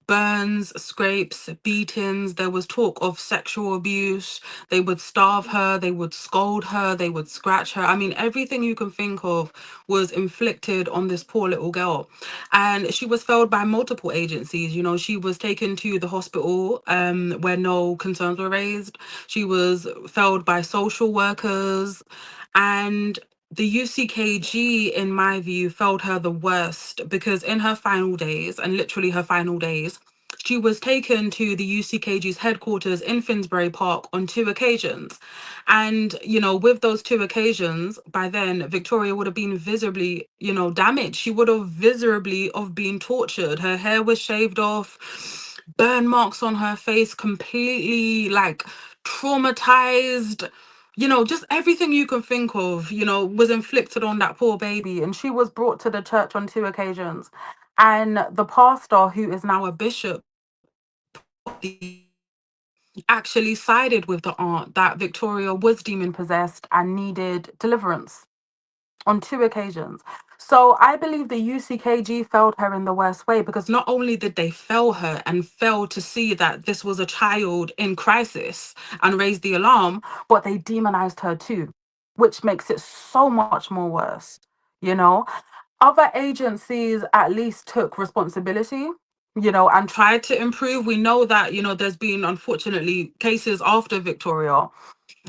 Burns, scrapes, beatings. There was talk of sexual abuse. They would starve her, they would scold her, they would scratch her. I mean, everything you can think of was inflicted on this poor little girl. And she was failed by multiple agencies. She was taken to the hospital where no concerns were raised. She was failed by social workers. And the UCKG, in my view, failed her the worst because in her final days, and literally her final days, she was taken to the UCKG's headquarters in Finsbury Park on 2 occasions. And, with those 2 occasions, by then, Victoria would have been visibly, damaged. She would have visibly have been tortured. Her hair was shaved off, burn marks on her face, completely like traumatized. Just everything you can think of, was inflicted on that poor baby. And she was brought to the church on 2 occasions. And the pastor, who is now a bishop, actually sided with the aunt that Victoria was demon possessed and needed deliverance on 2 occasions. So I believe the UCKG failed her in the worst way, because not only did they fail her and fail to see that this was a child in crisis and raise the alarm, but they demonized her too, which makes it so much more worse. You know, other agencies at least took responsibility, and tried to improve. We know that, there's been, unfortunately, cases after Victoria,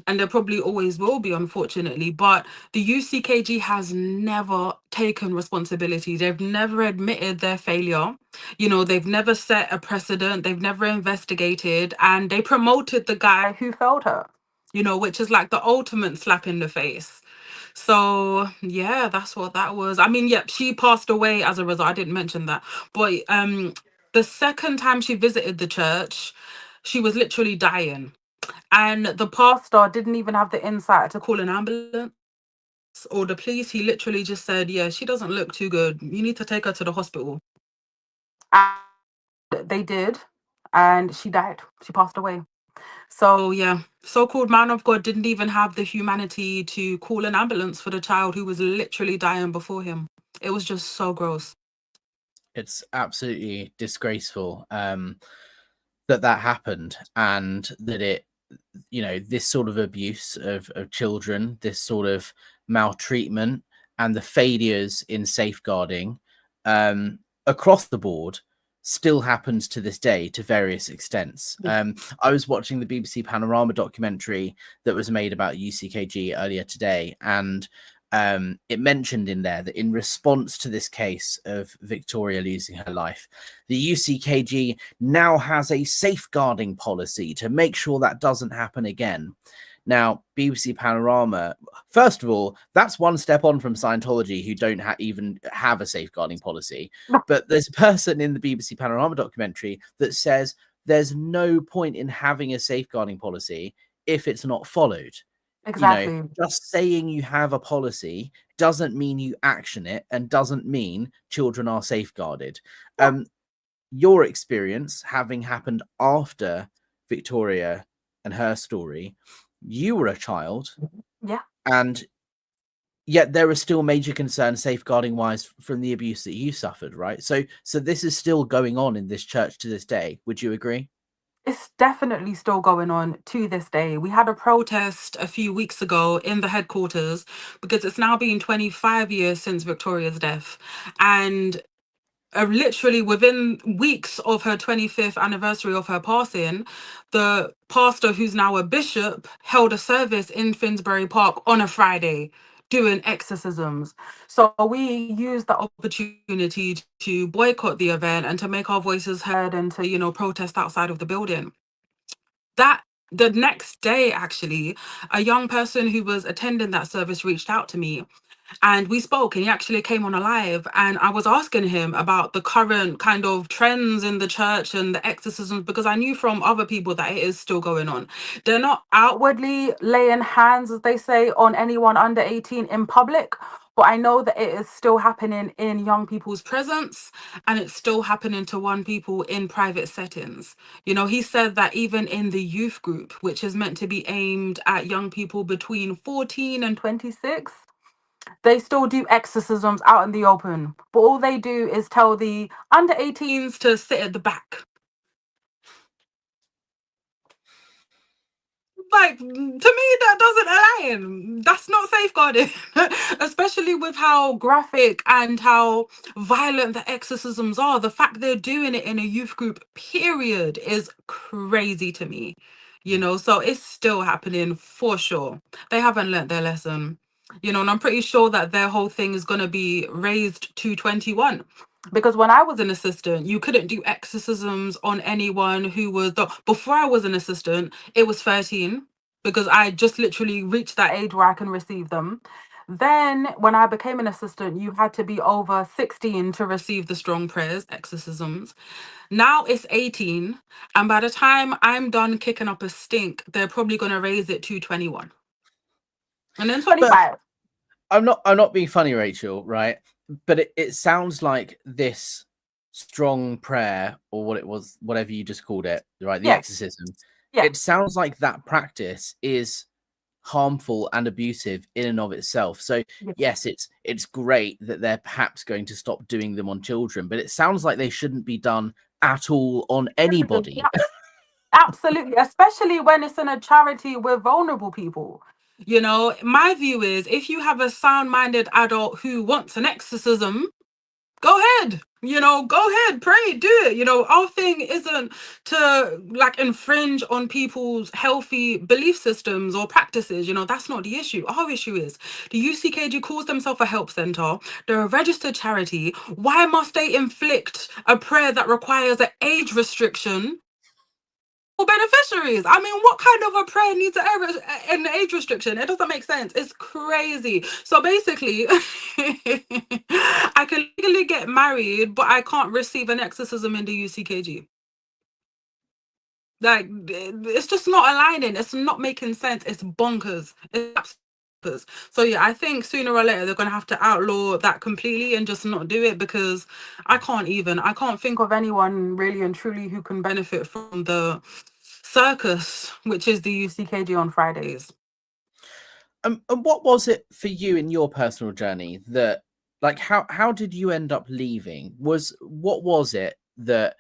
and there probably always will be, unfortunately, but the UCKG has never taken responsibility. They've never admitted their failure. They've never set a precedent. They've never investigated, and they promoted the guy who failed her, which is like the ultimate slap in the face. So yeah, that's what that was. I mean, yep, she passed away as a result. I didn't mention that. But the second time she visited the church, she was literally dying. And the pastor didn't even have the insight to call an ambulance or the police. He literally just said, yeah, she doesn't look too good. You need to take her to the hospital. And they did. And she died. She passed away. So yeah, so-called man of God didn't even have the humanity to call an ambulance for the child who was literally dying before him. It was just so gross. It's absolutely disgraceful that happened, and that it, this sort of abuse of children, this sort of maltreatment, and the failures in safeguarding across the board still happens to this day to various extents. I was watching the BBC Panorama documentary that was made about UCKG earlier today, and it mentioned in there that in response to this case of Victoria losing her life, the UCKG now has a safeguarding policy to make sure that doesn't happen again. Now, BBC Panorama, first of all, that's one step on from Scientology, who don't even have a safeguarding policy. But there's a person in the BBC Panorama documentary that says there's no point in having a safeguarding policy if it's not followed. Exactly. Just saying you have a policy doesn't mean you action it, and doesn't mean children are safeguarded. Your experience having happened after Victoria and her story, you were a child. Yeah. And yet there are still major concerns safeguarding wise from the abuse that you suffered, right? So this is still going on in this church to this day. Would you agree? It's definitely still going on to this day. We had a protest a few weeks ago in the headquarters because it's now been 25 years since Victoria's death. And literally within weeks of her 25th anniversary of her passing, the pastor, who's now a bishop, held a service in Finsbury Park on a Friday doing exorcisms. So we used the opportunity to boycott the event and to make our voices heard and to, protest outside of the building. That the next day, actually, a young person who was attending that service reached out to me, and we spoke, and he actually came on a live, and I was asking him about the current kind of trends in the church and the exorcisms, because I knew from other people that it is still going on. They're not outwardly laying hands, as they say, on anyone under 18 in public, but I know that it is still happening in young people's presence, and it's still happening to one people in private settings. He said that even in the youth group, which is meant to be aimed at young people between 14 and 26, they still do exorcisms out in the open, but all they do is tell the under 18s to sit at the back. Like, to me, that doesn't align. That's not safeguarding, especially with how graphic and how violent the exorcisms are. The fact they're doing it in a youth group, period, is crazy to me. So it's still happening for sure. They haven't learnt their lesson. And I'm pretty sure that their whole thing is going to be raised to 21. Because when I was an assistant, you couldn't do exorcisms on anyone who was before I was an assistant, it was 13 because I just literally reached that age where I can receive them. Then when I became an assistant, you had to be over 16 to receive the strong prayers, exorcisms. Now it's 18, and by the time I'm done kicking up a stink, they're probably going to raise it to 21. And then But 25. I'm not being funny, Rachel, right? But it sounds like this strong prayer, or what it was, whatever you just called it, right? The Yes. exorcism. Yeah. It sounds like that practice is harmful and abusive in and of itself. So yes, it's great that they're perhaps going to stop doing them on children, but it sounds like they shouldn't be done at all on anybody. Yeah. Absolutely, especially when it's in a charity with vulnerable people. You know, my view is if you have a sound-minded adult who wants an exorcism, go ahead. You know, go ahead, pray, do it. You know, our thing isn't to like infringe on people's healthy belief systems or practices. You know, that's not the issue. Our issue is the UCKG calls themselves a help center. They're a registered charity. Why must they inflict a prayer that requires an age restriction beneficiaries? I mean, what kind of a prayer needs an age restriction? It doesn't make sense. It's crazy. So basically, I can legally get married, but I can't receive an exorcism in the UCKG. Like, it's just not aligning. It's not making sense. It's bonkers. It's bonkers. So yeah, I think sooner or later they're gonna have to outlaw that completely and just not do it, because I can't think of anyone really and truly who can benefit from the circus, which is the UCKG on Fridays. And what was it for you in your personal journey that, like, how did you end up leaving? What was it that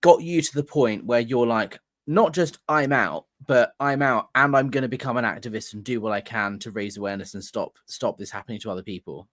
got you to the point where you're like, not just I'm out, but I'm out and I'm going to become an activist and do what I can to raise awareness and stop this happening to other people?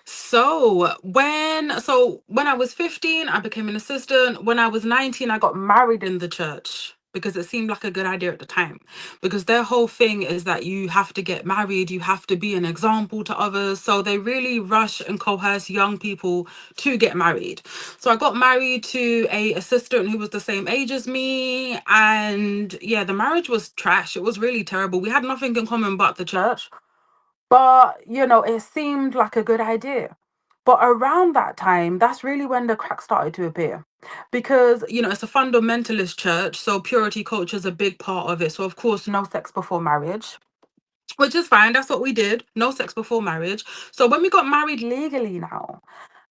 So when I was 15, I became an assistant. When I was 19, I got married in the church because it seemed like a good idea at the time. Because their whole thing is that you have to get married, you have to be an example to others. So they really rush and coerce young people to get married. So I got married to a assistant who was the same age as me. And yeah, the marriage was trash. It was really terrible. We had nothing in common but the church. But, you know, it seemed like a good idea. But around that time, that's really when the cracks started to appear. Because, you know, it's a fundamentalist church, so purity culture is a big part of it. So, of course, no sex before marriage, which is fine. That's what we did. No sex before marriage. So, when we got married legally now,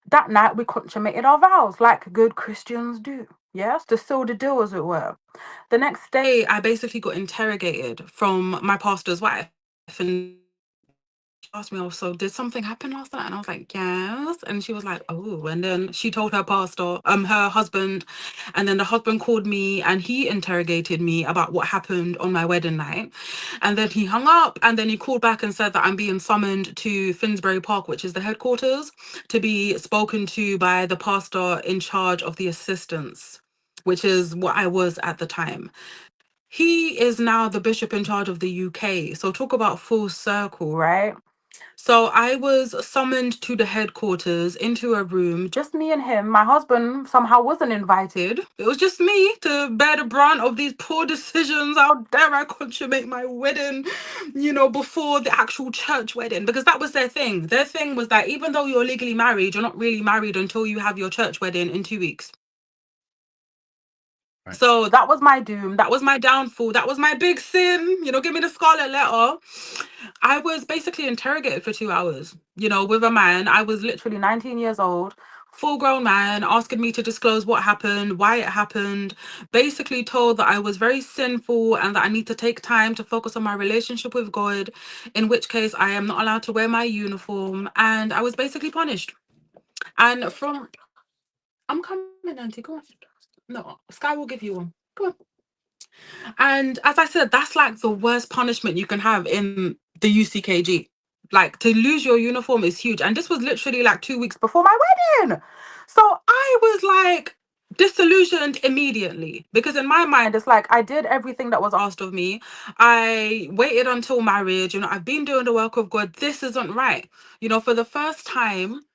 that night we consummated our vows like good Christians do. Yes, to seal the deal, as it were. The next day, I basically got interrogated from my pastor's wife. And asked me, "Oh, so did something happen last night?" And I was like, "Yes." And she was like, "Oh." And then she told her pastor, her husband, and then the husband called me and he interrogated me about what happened on my wedding night. And then he hung up and then he called back and said that I'm being summoned to Finsbury Park, which is the headquarters, to be spoken to by the pastor in charge of the assistants, which is what I was at the time. He is now the bishop in charge of the UK. So talk about full circle, right? So I was summoned to the headquarters into a room, just me and him. My husband somehow wasn't invited. It was just me to bear the brunt of these poor decisions. How dare I consummate my wedding, you know, before the actual church wedding? Because that was their thing. Their thing was that even though you're legally married, you're not really married until you have your church wedding in 2 weeks. Right. So that was my doom. That was my downfall. That was my big sin. You know, give me the scarlet letter. I was basically interrogated for 2 hours, you know, with a man. I was literally 19 years old, full grown man, asking me to disclose what happened, why it happened, basically told that I was very sinful and that I need to take time to focus on my relationship with God, in which case I am not allowed to wear my uniform. And I was basically punished. And I'm coming, Auntie, go on. No, Sky will give you one. Come on. And as I said, that's like the worst punishment you can have in the UCKG. Like, to lose your uniform is huge. And this was literally like 2 weeks before my wedding. So I was like disillusioned immediately, because in my mind, it's like I did everything that was asked of me. I waited until marriage. You know, I've been doing the work of God. This isn't right. You know, for the first time,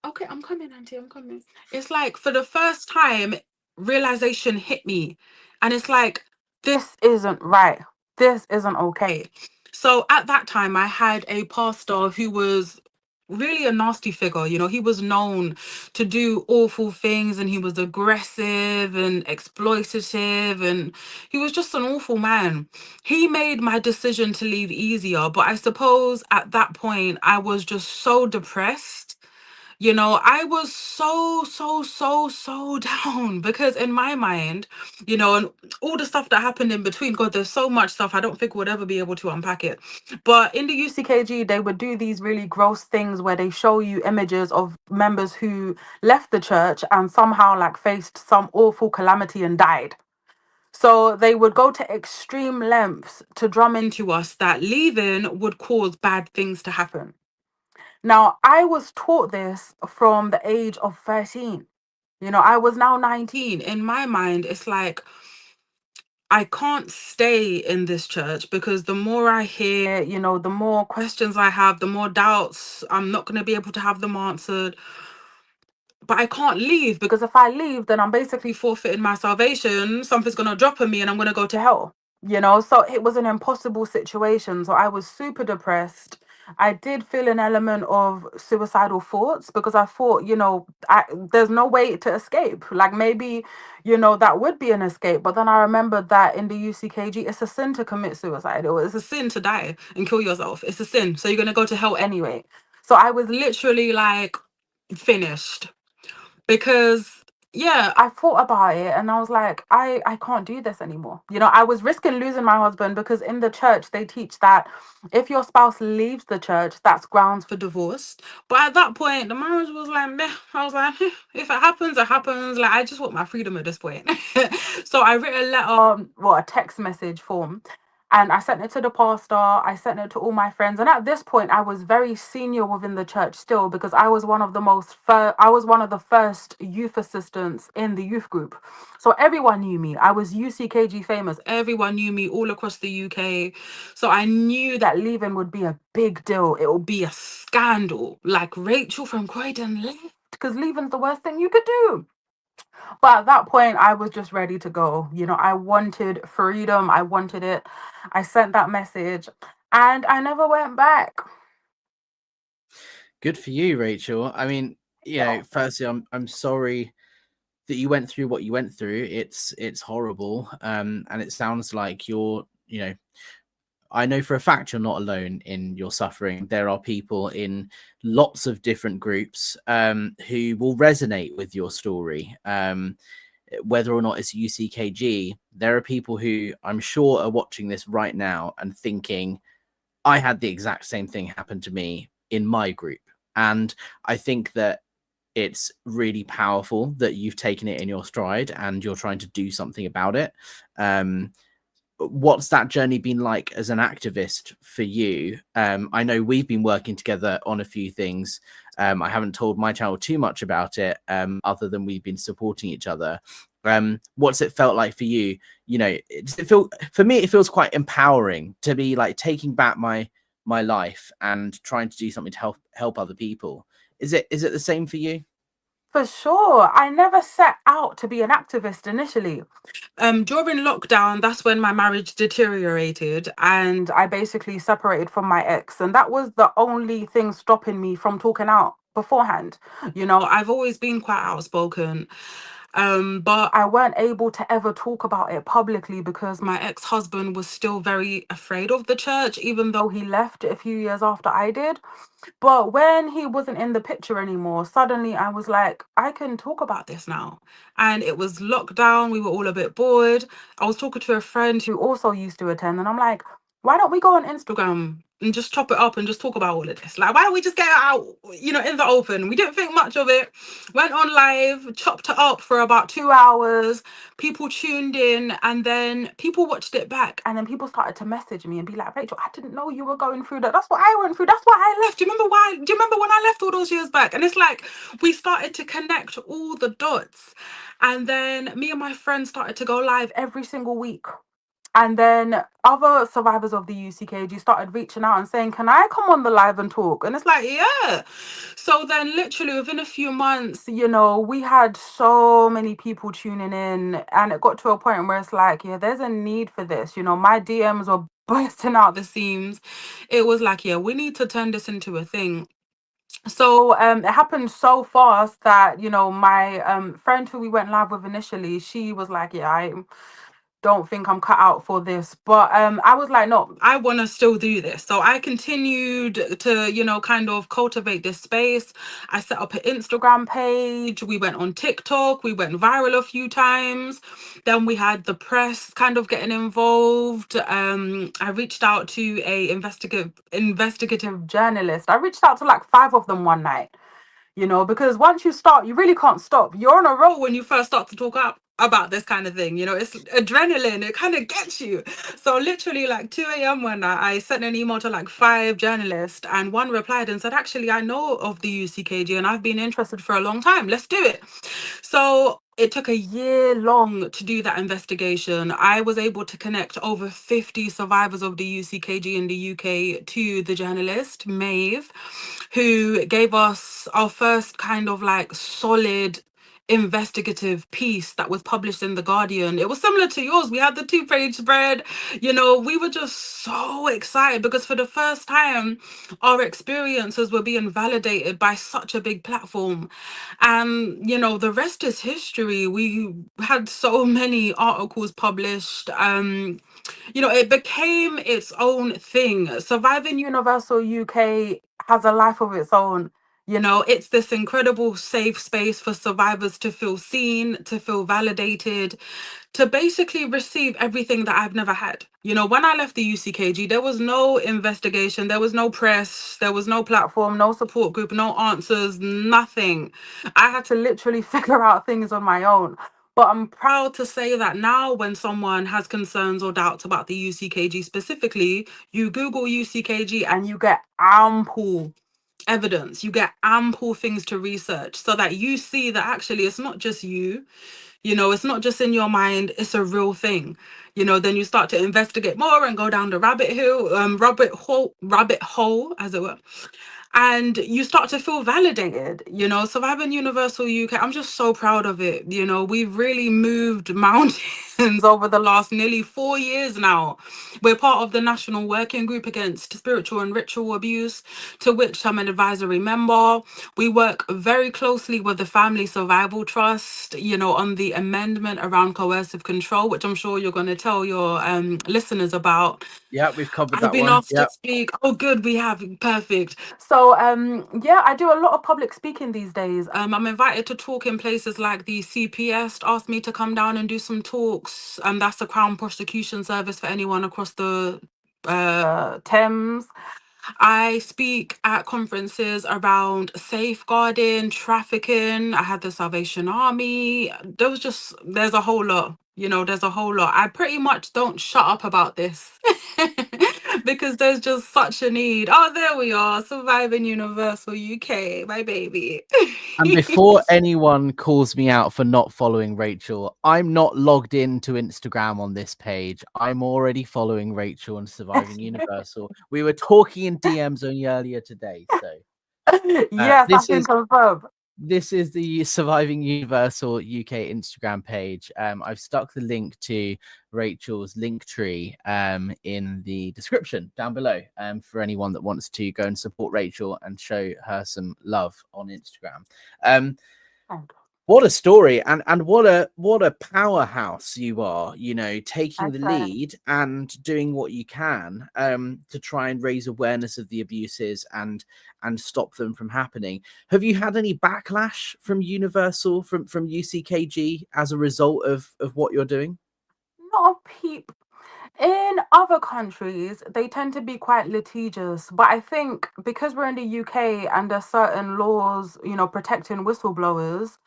Okay, I'm coming, Auntie, I'm coming. It's like for the first time, realization hit me. And it's like, this isn't right. This isn't okay. So at that time, I had a pastor who was really a nasty figure. You know, he was known to do awful things, and he was aggressive and exploitative, and he was just an awful man. He made my decision to leave easier, but I suppose at that point, I was just so depressed. You know, I was so down because in my mind, you know, and all the stuff that happened in between, God, there's so much stuff I don't think we'll ever be able to unpack it. But in the UCKG, they would do these really gross things where they show you images of members who left the church and somehow like faced some awful calamity and died. So they would go to extreme lengths to drum into us that leaving would cause bad things to happen. Now, I was taught this from the age of 13. You know, I was now 19. In my mind, it's like, I can't stay in this church because the more I hear, you know, the more questions I have, the more doubts, I'm not going to be able to have them answered. But I can't leave because if I leave, then I'm basically forfeiting my salvation. Something's going to drop on me and I'm going to go to hell. You know, so it was an impossible situation. So I was super depressed. I did feel an element of suicidal thoughts because I thought, you know, there's no way to escape. Like maybe, you know, that would be an escape. But then I remembered that in the UCKG, it's a sin to commit suicide, or it's a sin to die and kill yourself. It's a sin. So you're going to go to hell anyway. So I was literally like finished because yeah, I thought about it and I was like, I can't do this anymore. You know, I was risking losing my husband because in the church they teach that if your spouse leaves the church, that's grounds for divorce. But at that point, the marriage was like, meh. I was like, if it happens, it happens. Like, I just want my freedom at this point. So I wrote a letter, well, a text message form, and I sent it to the pastor, I sent it to all my friends. And at this point, I was very senior within the church still because I was one of the I was one of the first youth assistants in the youth group. So everyone knew me. I was UCKG famous. Everyone knew me all across the UK. So I knew that leaving would be a big deal. It would be a scandal. Like Rachel from Croydon left because leaving's the worst thing you could do. But at that point, I was just ready to go. You know, I wanted freedom. I wanted it. I sent that message and I never went back. Good for you, Rachel. I mean, you know, firstly, I'm sorry that you went through what you went through. It's horrible. And it sounds like you're, you know, I know for a fact you're not alone in your suffering. There are people in lots of different groups who will resonate with your story. Whether or not it's UCKG, there are people who I'm sure are watching this right now and thinking, I had the exact same thing happen to me in my group. And I think that it's really powerful that you've taken it in your stride and you're trying to do something about it. What's that journey been like as an activist for you? I know we've been working together on a few things. I haven't told my channel too much about it, other than we've been supporting each other. What's it felt like for you? You know, for me, it feels quite empowering to be like taking back my life and trying to do something to help other people. Is it the same for you? For sure. I never set out to be an activist initially. During lockdown, that's when my marriage deteriorated and I basically separated from my ex. And that was the only thing stopping me from talking out beforehand. You know, I've always been quite outspoken. But I weren't able to ever talk about it publicly because my ex-husband was still very afraid of the church, even though he left a few years after I did. But when he wasn't in the picture anymore, suddenly I was like, I can talk about this now. And it was lockdown. We were all a bit bored. I was talking to a friend who also used to attend, and I'm like, why don't we go on Instagram and just chop it up and just talk about all of this? Like, why don't we just get it out, you know, in the open? We didn't think much of it. Went on live, chopped it up for about 2 hours. People tuned in, and then people watched it back. And then people started to message me and be like, Rachel, I didn't know you were going through that. That's what I went through. That's why I left. Do you remember why? Do you remember when I left all those years back? And it's like we started to connect all the dots. And then me and my friends started to go live every single week. And then other survivors of the UCKG started reaching out and saying, "Can I come on the live and talk?" And it's like, yeah. So then, literally within a few months, we had so many people tuning in, and it got to a point where it's like, yeah, there's a need for this. My DMs were bursting out the seams. It was like, yeah, we need to turn this into a thing. So it happened so fast that my friend who we went live with initially, she was like, yeah, I don't think I'm cut out for this. But I was like, no, I want to still do this. So I continued to, kind of cultivate this space. I set up an Instagram page. We went on TikTok. We went viral a few times. Then we had the press kind of getting involved. I reached out to a investigative journalist. I reached out to like 5 of them one night. Because once you start, you really can't stop. You're on a roll when you first start to talk about this kind of thing. It's adrenaline, it kind of gets you. So literally like 2 a.m. one night, I sent an email to like 5 journalists, and one replied and said, actually, I know of the UCKG and I've been interested for a long time. Let's do it. So it took a year long to do that investigation. I was able to connect over 50 survivors of the UCKG in the UK to the journalist, Maeve, who gave us our first kind of like solid investigative piece that was published in The Guardian. It was similar to yours. We had the 2-page spread. We were just so excited because for the first time, our experiences were being validated by such a big platform. And, the rest is history. We had so many articles published. It became its own thing. Surviving Universal UK has a life of its own. It's this incredible safe space for survivors to feel seen, to feel validated, to basically receive everything that I've never had. When I left the UCKG, there was no investigation, there was no press, there was no platform, no support group, no answers, nothing. I had to literally figure out things on my own. But I'm proud to say that now, when someone has concerns or doubts about the UCKG specifically, you Google UCKG and you get ample evidence, you get ample things to research so that you see that actually it's not just you. It's not just in your mind, it's a real thing. Then you start to investigate more and go down the rabbit hole, as it were. And you start to feel validated. Surviving Universal UK, I'm just so proud of it. We've really moved mountains over the last nearly 4 years now. We're part of the National Working Group Against Spiritual and Ritual Abuse, to which I'm an advisory member. We work very closely with the Family Survival Trust, on the amendment around coercive control, which I'm sure you're going to tell your listeners about. Yeah, we've covered I've that been one. asked to speak. Oh, good, we have. Perfect. So, yeah, I do a lot of public speaking these days. I'm invited to talk in places like the CPS, asked me to come down and do some talks. That's the Crown Prosecution Service for anyone across the Thames. I speak at conferences around safeguarding, trafficking. I had the Salvation Army. There's a whole lot. There's a whole lot. I pretty much don't shut up about this because there's just such a need. Oh, there we are. Surviving Universal UK, my baby. And before anyone calls me out for not following Rachel, I'm not logged into Instagram on this page. I'm already following Rachel and Surviving Universal. We were talking in DMs only earlier today. So Yes, I this can is confirm. this is the Surviving Universal UK Instagram page. I've stuck the link to Rachel's link tree in the description down below for anyone that wants to go and support Rachel and show her some love on Instagram. What a story, and what a powerhouse you are, taking the lead and doing what you can to try and raise awareness of the abuses and stop them from happening. Have you had any backlash from Universal, from UCKG as a result of what you're doing? Not a peep. In other countries, they tend to be quite litigious, but I think because we're in the UK and there's certain laws, protecting whistleblowers,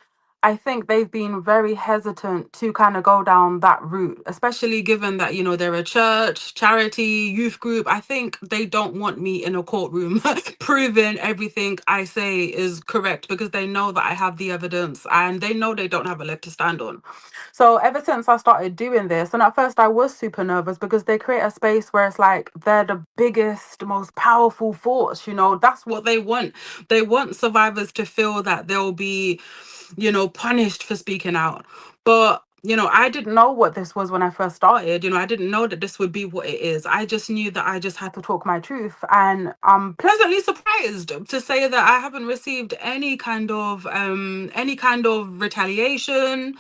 I think they've been very hesitant to kind of go down that route, especially given that, you know, they're a church, charity, youth group. I think they don't want me in a courtroom proving everything I say is correct, because they know that I have the evidence and they know they don't have a leg to stand on. So ever since I started doing this, and at first I was super nervous because they create a space where it's like they're the biggest, most powerful force, you know, that's what they want. They want survivors to feel that they'll be, you know, punished for speaking out. But, you know, I didn't know what this was when I first started. You know, I didn't know that this would be what it is. I just knew that I just had to talk my truth. And I'm pleasantly surprised to say that I haven't received any kind of retaliation.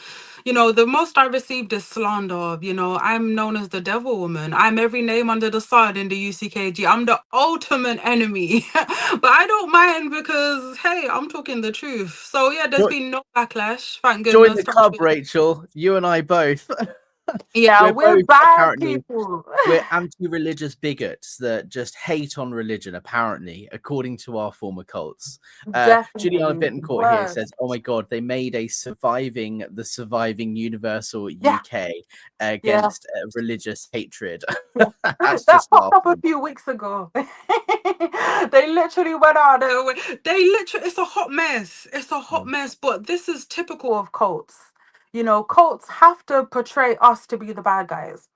You know, the most I received is slander. You know, I'm known as the devil woman. I'm every name under the sun in the UCKG. I'm the ultimate enemy. But I don't mind because, hey, I'm talking the truth. So, yeah, there's been no backlash. Thank Join goodness. the club, Rachel. You and I both. Yeah, We're we're both bad apparently people. we're anti-religious bigots that just hate on religion, apparently, according to our former cults. Juliana Definitely. Bittencourt here Word. says, oh my god, they made the surviving universal Yeah, UK yeah. against religious hatred. Yeah. That's That just popped up a laughing. few weeks ago. They literally went out there. It's a hot mess. It's a hot mess. But this is typical of cults. You know, cults have to portray us to be the bad guys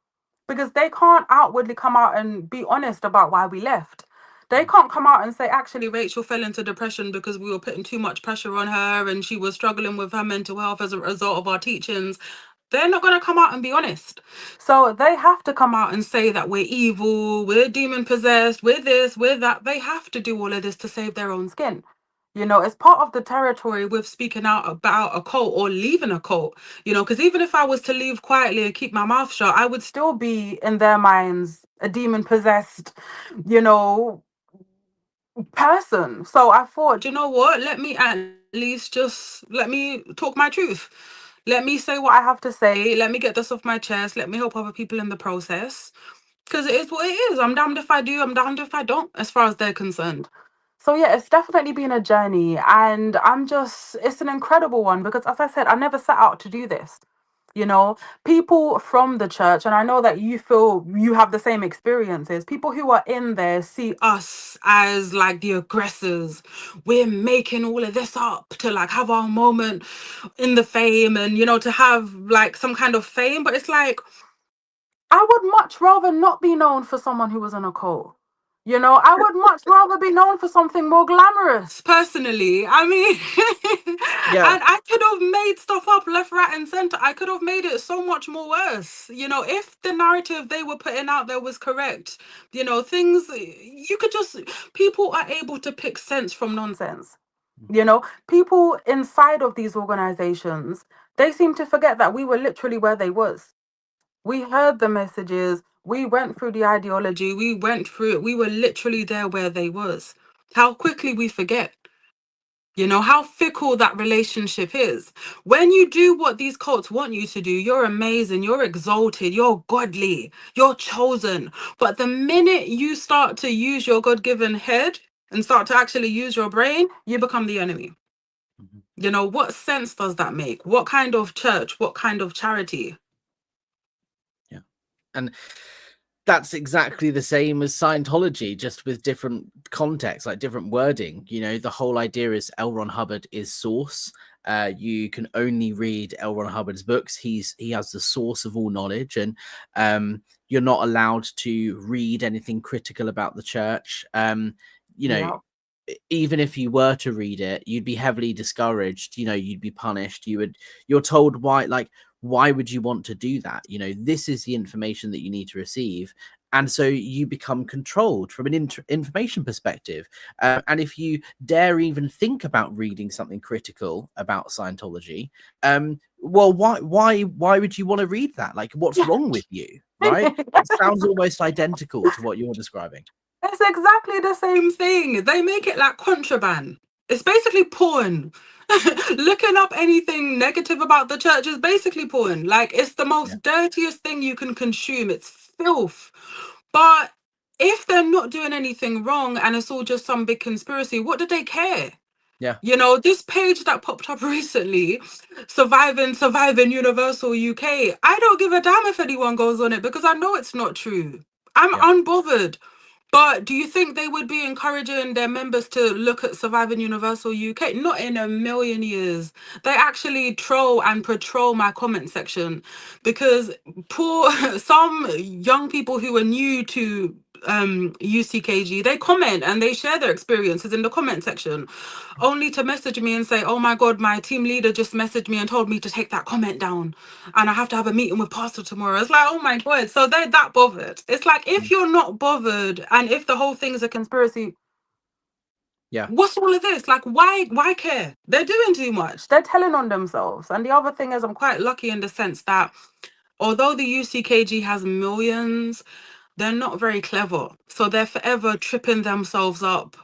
because they can't outwardly come out and be honest about why we left. They can't come out and say, actually, Rachel fell into depression because we were putting too much pressure on her and she was struggling with her mental health as a result of our teachings. They're not going to come out and be honest. So they have to come out and say that we're evil, we're demon possessed, we're this, we're that. They have to do all of this to save their own skin. You know, it's part of the territory with speaking out about a cult or leaving a cult, you know, because even if I was to leave quietly and keep my mouth shut, I would still be, in their minds, a demon possessed, you know, person. So I thought, you know what, let me at least just let me talk my truth. Let me say what I have to say. Let me get this off my chest. Let me help other people in the process. Because it is what it is. I'm damned if I do, I'm damned if I don't, as far as they're concerned. So yeah, it's definitely been a journey. And it's an incredible one because, as I said, I never set out to do this. You know, people from the church, and I know that you feel you have the same experiences. People who are in there see us as like the aggressors. We're making all of this up to like have our moment in the fame and, you know, to have like some kind of fame. But it's like, I would much rather not be known for someone who was in a cult. You know, I would much rather be known for something more glamorous, personally. I mean, Yeah. and I could have made stuff up left, right, and center. I could have made it so much more worse. You know, if the narrative they were putting out there was correct, you know, things you could just, people are able to pick sense from nonsense. You know, people inside of these organizations, they seem to forget that we were literally where they was. We heard the messages, we went through the ideology, we went through it, we were literally there where they was. How quickly we forget. You know, how fickle that relationship is. When you do what these cults want you to do, you're amazing, you're exalted, you're godly, you're chosen. But the minute you start to use your God-given head and start to actually use your brain, you become the enemy. You know, what sense does that make? What kind of church? What kind of charity? Yeah. And that's exactly the same as Scientology, just with different context, like different wording. You know, the whole idea is L. Ron Hubbard is source. You can only read L. Ron Hubbard's books. He has the source of all knowledge, and you're not allowed to read anything critical about the church. You know, Yeah. even if you were to read it, you'd be heavily discouraged. You know, you'd be punished. You're told why would you want to do that? You know, this is the information that you need to receive. And so you become controlled from an information perspective. And if you dare even think about reading something critical about Scientology, well, why would you want to read that? Like, what's wrong with you? Right? It sounds almost identical to what you're describing. It's exactly the same thing. They make it like contraband. It's basically porn. Looking up anything negative about the church is basically porn. Like, it's the most dirtiest thing you can consume. It's filth. But if they're not doing anything wrong and it's all just some big conspiracy, what do they care? Yeah. You know, this page that popped up recently, surviving Universal UK. I don't give a damn if anyone goes on it because I know it's not true. I'm Yeah. unbothered. But do you think they would be encouraging their members to look at Surviving Universal UK? Not in a million years. They actually troll and patrol my comment section because poor some young people who are new to UCKG, they comment and they share their experiences in the comment section, only to message me and say, "Oh my God, my team leader just messaged me and told me to take that comment down, and I have to have a meeting with Pastor tomorrow." It's like, oh my God, so they're that bothered. It's like, if you're not bothered and if the whole thing is a conspiracy, Yeah. what's all of this? Like, why care? They're doing too much. They're telling on themselves. And the other thing is, I'm quite lucky in the sense that although the UCKG has millions, they're not very clever. So they're forever tripping themselves up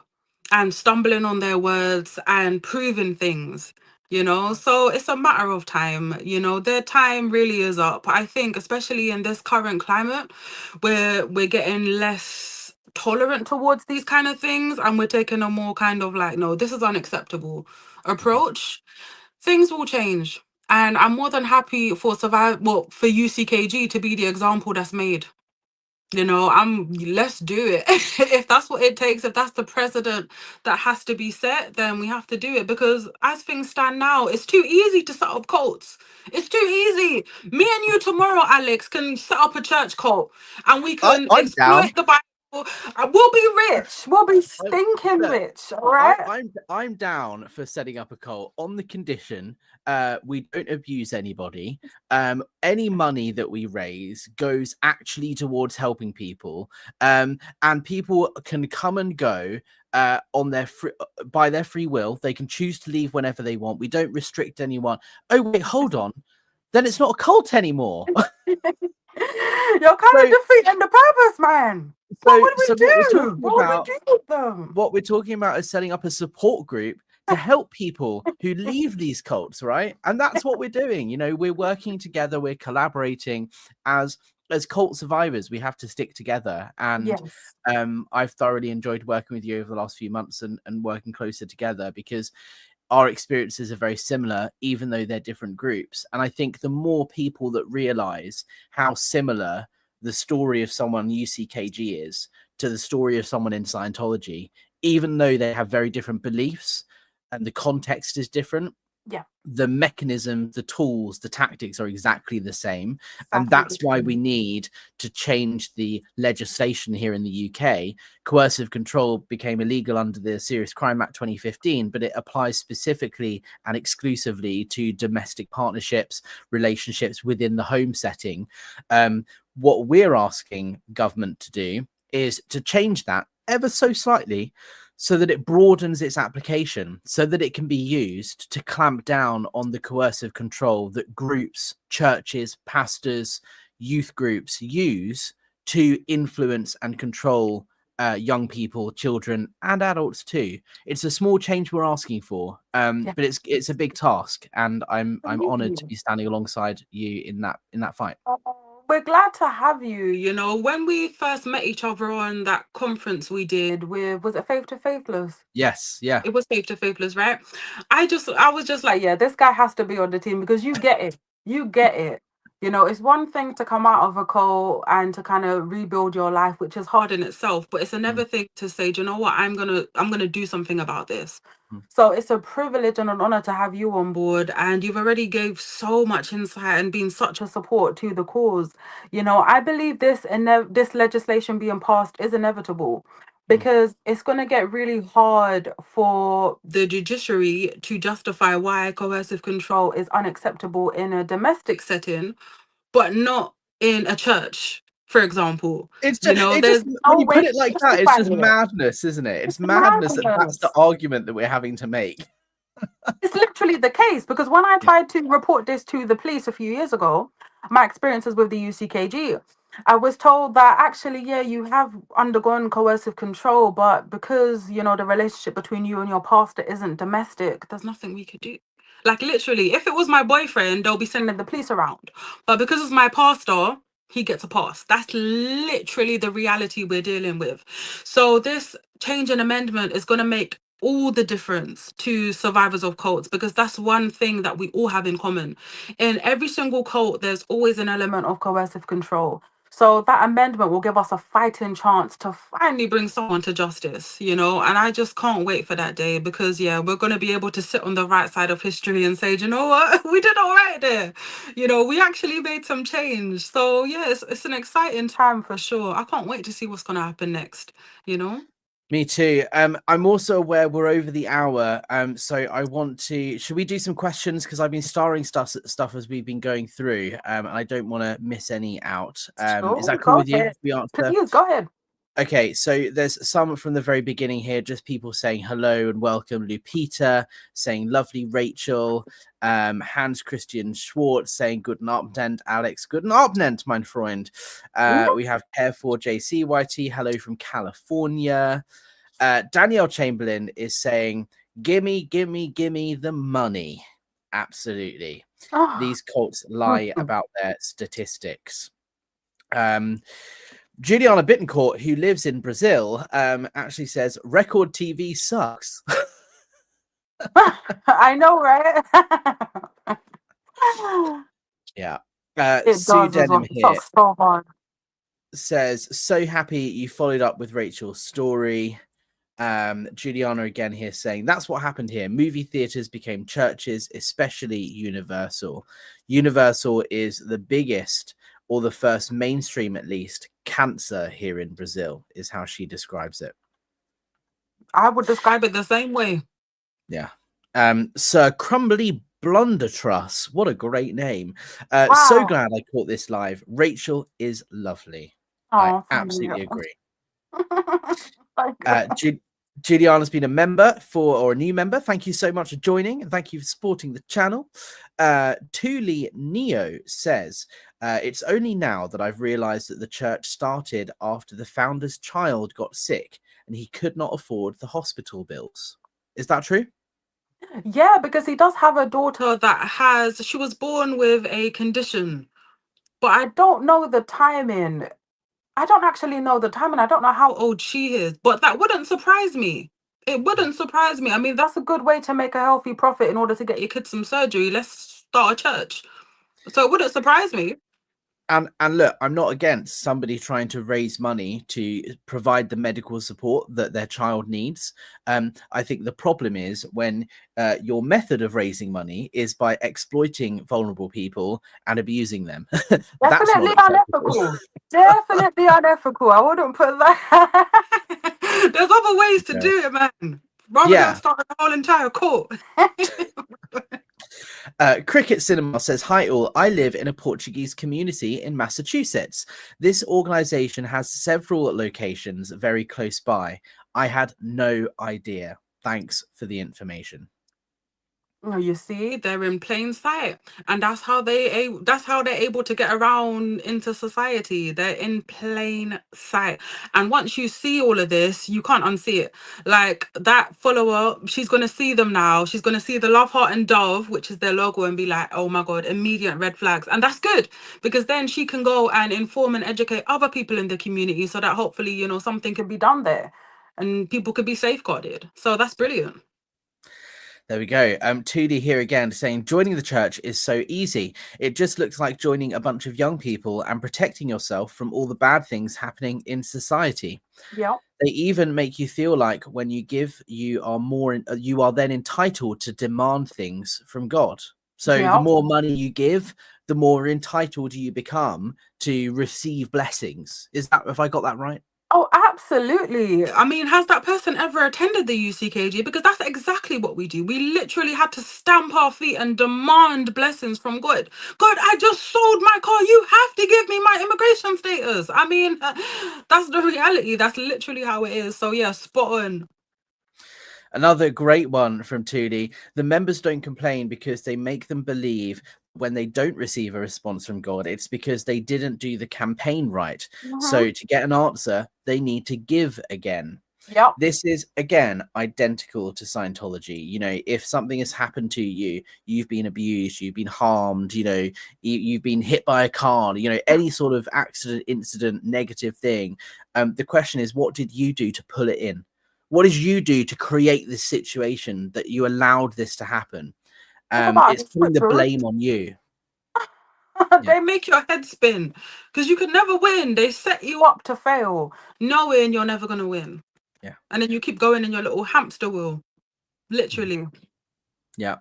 and stumbling on their words and proving things, you know. So it's a matter of time, you know. Their time really is up. I think, especially in this current climate, where we're getting less tolerant towards these kind of things and we're taking a more kind of like, no, this is unacceptable approach. Things will change. And I'm more than happy for for UCKG to be the example that's made. You know, let's do it. If that's what it takes, if that's the precedent that has to be set, then we have to do it. Because as things stand now, it's too easy to set up cults. It's too easy. Me and you tomorrow, Alex, can set up a church cult and we can I'm down. exploit the Bible. We'll be rich. We'll be I, stinking look, rich. All right. I'm down for setting up a cult on the condition we don't abuse anybody. Any money that we raise goes actually towards helping people, and people can come and go on their by their free will. They can choose to leave whenever they want. We don't restrict anyone. Oh wait, hold on. Then it's not a cult anymore. You're kind of defeating the purpose, man. What would we do? What would we do with them? What we're talking about is setting up a support group to help people who leave these cults, right? And that's what we're doing. You know, we're working together, we're collaborating as cult survivors. We have to stick together. And Yes. I've thoroughly enjoyed working with you over the last few months and working closer together because our experiences are very similar, even though they're different groups. And I think the more people that realize how similar the story of someone UCKG is to the story of someone in Scientology, even though they have very different beliefs and the context is different, yeah, the mechanism, the tools, the tactics are exactly the same. And that's why we need to change the legislation here in the UK. Coercive control became illegal under the Serious Crime Act 2015, but it applies specifically and exclusively to domestic partnerships, relationships within the home setting. What we're asking government to do is to change that ever so slightly so that it broadens its application, so that it can be used to clamp down on the coercive control that groups, churches, pastors, youth groups use to influence and control young people, children, and adults too. It's a small change we're asking for, but it's a big task, and I'm honoured to be standing alongside you in that fight. We're glad to have you. You know, when we first met each other on that conference we did with, was it Faith to Faithless? Yes, yeah. It was Faith to Faithless, right? I was just like, yeah, this guy has to be on the team because you get it. You get it. You know, it's one thing to come out of a cult and to kind of rebuild your life, which is hard in itself, but it's another thing to say, do you know what, I'm gonna do something about this. So it's a privilege and an honor to have you on board, and you've already gave so much insight and been such a support to the cause. You know, I believe this legislation being passed is inevitable because it's going to get really hard for the judiciary to justify why coercive control is unacceptable in a domestic setting, but not in a church, for example. It's You just, know, it there's just no when you way put it like to that, it's justify just it. madness, isn't it? It's It's madness that that's madness. the argument that we're having to make. It's literally the case because when I tried to report this to the police a few years ago, my experiences with the UCKG, I was told that actually, yeah, you have undergone coercive control, but because, you know, the relationship between you and your pastor isn't domestic, there's nothing we could do. Like literally, if it was my boyfriend, they'll be sending the police around. But because it's my pastor, he gets a pass. That's literally the reality we're dealing with. So this change and amendment is going to make all the difference to survivors of cults, because that's one thing that we all have in common. In every single cult, there's always an element of coercive control. So that amendment will give us a fighting chance to finally bring someone to justice, you know? And I just can't wait for that day, because, yeah, we're going to be able to sit on the right side of history and say, "Do you know what? We did all right there. You know, we actually made some change." So, yeah, it's an exciting time for sure. I can't wait to see what's going to happen next, you know? Me too. I'm also aware we're over the hour. So I want to. Should we do some questions? Because I've been starring stuff as we've been going through, and I don't want to miss any out. Is Sure, that cool go with you? ahead. If we answer. Please, go ahead. Okay, so there's some from the very beginning here, just people saying hello and welcome. Lupita saying lovely Rachel. Hans Christian Schwartz saying guten Abend, Alex. Guten Abend, mein Freund. We have Care for JCYT. Hello from California. Danielle Chamberlain is saying, gimme the money. Absolutely. Oh. These cults lie about their statistics. Juliana Bittencourt, who lives in Brazil, actually says record TV sucks. I know, right? Yeah. It Sue does as well. Denham It here sucks so hard. says, so happy you followed up with Rachel's story. Juliana again here saying, that's what happened here. Movie theaters became churches, especially Universal. Universal is the biggest, or the first mainstream at least, cancer here in Brazil, is how she describes it. I would describe it the same way. Yeah. Sir Crumbly Blundertruss, what a great name. Wow. So glad I caught this live. Rachel is lovely. I absolutely agree. Juliana's been a member or a new member. Thank you so much for joining, and thank you for supporting the channel. Thule Neo says, it's only now that I've realized that the church started after the founder's child got sick and he could not afford the hospital bills. Is that true? Yeah, because he does have a daughter that she was born with a condition, but I don't know the timing. I don't actually know the timing. I don't know how old she is, but that wouldn't surprise me. It wouldn't surprise me. I mean, that's a good way to make a healthy profit in order to get your kids some surgery. Let's start a church. So it wouldn't surprise me. And look, I'm not against somebody trying to raise money to provide the medical support that their child needs. I think the problem is when your method of raising money is by exploiting vulnerable people and abusing them. That's Definitely not unethical. Definitely unethical. I wouldn't put that. There's other ways to do it, man. Rather than start a whole entire court. Cricket Cinema says, hi all, I live in a Portuguese community in Massachusetts. This organization has several locations very close by. I had no idea. Thanks for the information. You see, they're in plain sight, and that's how they're able to get around into society. They're in plain sight, and once you see all of this, you can't unsee it. Like that follower, she's gonna see them now. She's gonna see the love heart and dove, which is their logo, and be like, oh my god, immediate red flags. And that's good, because then she can go and inform and educate other people in the community, so that hopefully, you know, something can be done there and people could be safeguarded. So that's brilliant. There we go. 2D here again saying, joining the church is so easy. It just looks like joining a bunch of young people and protecting yourself from all the bad things happening in society. Yeah. They even make you feel like when you give, you are then entitled to demand things from God. So the more money you give, the more entitled you become to receive blessings. Have I got that right? Oh, absolutely. I mean, has that person ever attended the UCKG? Because that's exactly what we do. We literally had to stamp our feet and demand blessings from God. God, I just sold my car. You have to give me my immigration status. I mean, that's the reality. That's literally how it is. So yeah, spot on. Another great one from 2D. The members don't complain because they make them believe when they don't receive a response from God, it's because they didn't do the campaign right. So to get an answer, they need to give again. Yep. This is, again, identical to Scientology. You know, if something has happened to you, you've been abused, you've been harmed, you know, you've been hit by a car, you know, any sort of accident, incident, negative thing. The question is, what did you do to pull it in? What did you do to create this situation that you allowed this to happen? Think about It's the putting the scriptures. blame on you. Yeah. They make your head spin because you could never win. They set you up to fail, knowing you're never going to win. Yeah. And then you keep going in your little hamster wheel, literally. Yeah.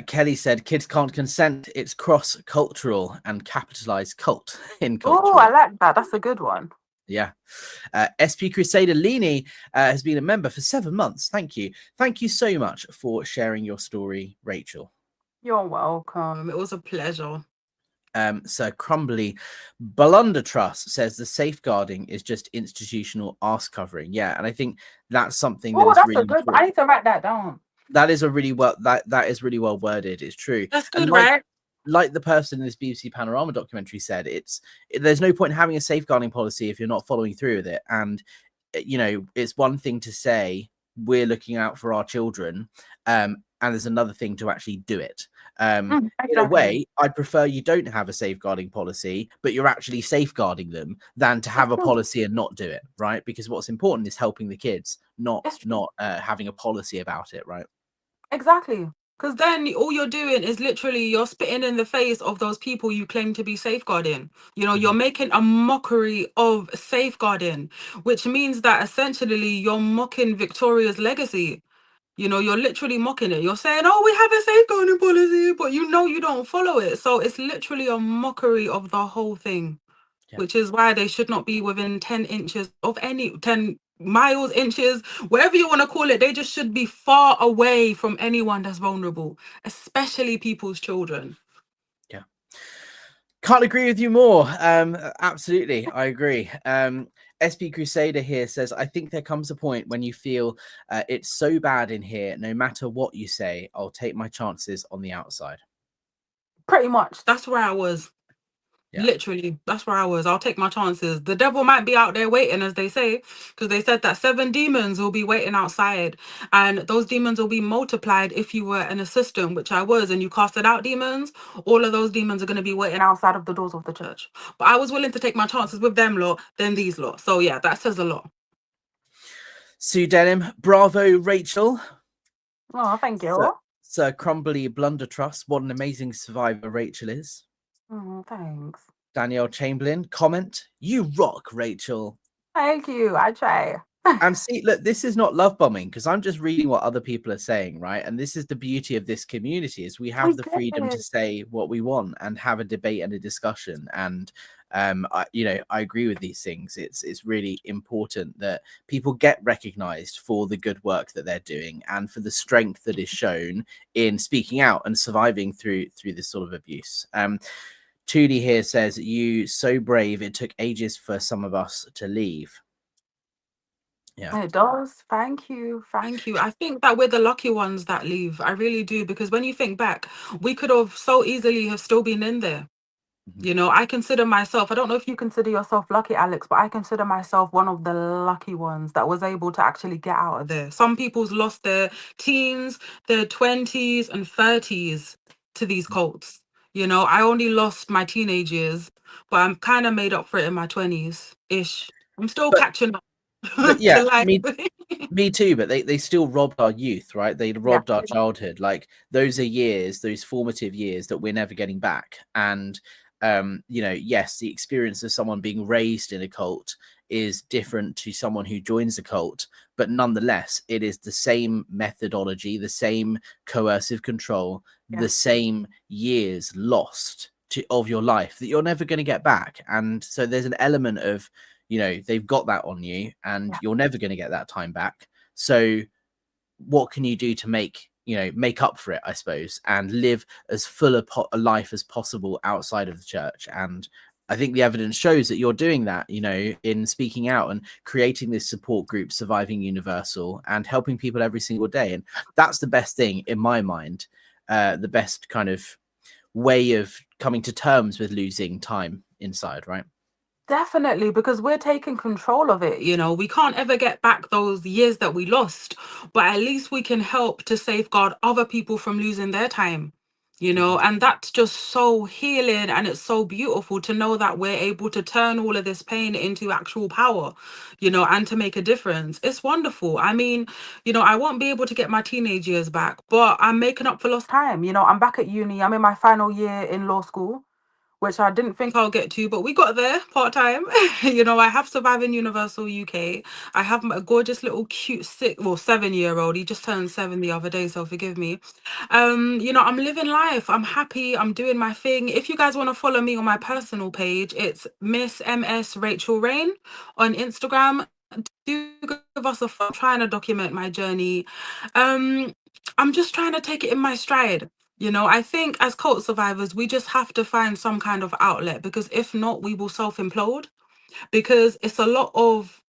Kelly said, kids can't consent. It's cross-cultural and capitalized cult in Oh, cultural. I like that. That's a good one. Yeah. SP Crusader Lini has been a member for 7 months. Thank you. Thank you so much for sharing your story, Rachel. You're welcome. It was a pleasure. Sir Crumbly Blundertrust says the safeguarding is just institutional arse covering. Yeah, and I think that's something that is really good. important. I need to write that down. That is a really well that is really well worded. It's true. That's good, And right? like the person in this BBC Panorama documentary said, there's no point in having a safeguarding policy if you're not following through with it. And it's one thing to say we're looking out for our children, and there's another thing to actually do it. Exactly. In a way, I'd prefer you don't have a safeguarding policy, but you're actually safeguarding them, than to have a policy and not do it, right? Because what's important is helping the kids, not having a policy about it, right? Exactly. Because then all you're doing is literally you're spitting in the face of those people you claim to be safeguarding. You're making a mockery of safeguarding, which means that essentially you're mocking Victoria's legacy. You're literally mocking it. You're saying, oh, we have a safeguarding policy, but you don't follow it. So it's literally a mockery of the whole thing, which is why they should not be within 10 inches of 10 miles, inches, whatever you want to call it. They just should be far away from anyone that's vulnerable, especially people's children. Yeah. Can't agree with you more. Absolutely. I agree. SP Crusader here says, I think there comes a point when you feel it's so bad in here, no matter what you say, I'll take my chances on the outside. Pretty much. That's where I was. Yeah. Literally, that's where I was. I'll take my chances. The devil might be out there waiting, as they say, because they said that 7 demons will be waiting outside, and those demons will be multiplied if you were an assistant, which I was, and you casted out demons. All of those demons are going to be waiting outside of the doors of the church. But I was willing to take my chances with them lot than these lot. So yeah, that says a lot. Sue Denham, bravo, Rachel. Oh, thank you. Sir Crumbly Blundertrust, what an amazing survivor Rachel is. Oh, thanks. Danielle Chamberlain, comment, you rock, Rachel. Thank you. I try. And see, look, this is not love bombing, because I'm just reading what other people are saying, right? And this is the beauty of this community, is we have the freedom to say what we want and have a debate and a discussion. And I agree with these things. It's really important that people get recognized for the good work that they're doing and for the strength that is shown in speaking out and surviving through this sort of abuse. Tootie here says, you so brave, it took ages for some of us to leave. Yeah, it does. Thank you. I think that we're the lucky ones that leave. I really do, because when you think back, we could have so easily have still been in there. I consider myself, I don't know if you consider yourself lucky, Alex, but I consider myself one of the lucky ones that was able to actually get out of there. Some people's lost their teens, their 20s and 30s to these cults. I only lost my teenage years, but I'm kind of made up for it in my 20s ish. I'm still catching up. But yeah, me too, but they still robbed our youth, right? They robbed our childhood. Like, those are years, those formative years that we're never getting back. And yes, the experience of someone being raised in a cult is different to someone who joins a cult, but nonetheless it is the same methodology, the same coercive control, the same years lost of your life that you're never going to get back. And so there's an element of, they've got that on you, and you're never going to get that time back. So what can you do to make up for it, I suppose, and live as full a life as possible outside of the church? And I think the evidence shows that you're doing that, in speaking out and creating this support group, Surviving Universal, and helping people every single day. And that's the best thing in my mind, the best kind of way of coming to terms with losing time inside, right? Definitely, because we're taking control of it. We can't ever get back those years that we lost, but at least we can help to safeguard other people from losing their time. you know, and that's just so healing, and it's so beautiful to know that we're able to turn all of this pain into actual power, you know, and to make a difference. It's wonderful. I mean, you know, I won't be able to get my teenage years back, but I'm making up for lost time. You know, I'm back at uni, I'm in my final year in law school, which I didn't think I'll get to, but we got there part time. You know, I have Surviving Universal UK. I have a gorgeous little cute 7-year-old. He just turned 7 the other day, so forgive me. You know, I'm living life. I'm happy. I'm doing my thing. If you guys want to follow me on my personal page, it's Miss MS Rachael Reign on Instagram. Do give us a follow. I'm trying to document my journey. I'm just trying to take it in my stride. You know, I think as cult survivors, we just have to find some kind of outlet, because if not, we will self-implode, because it's a lot of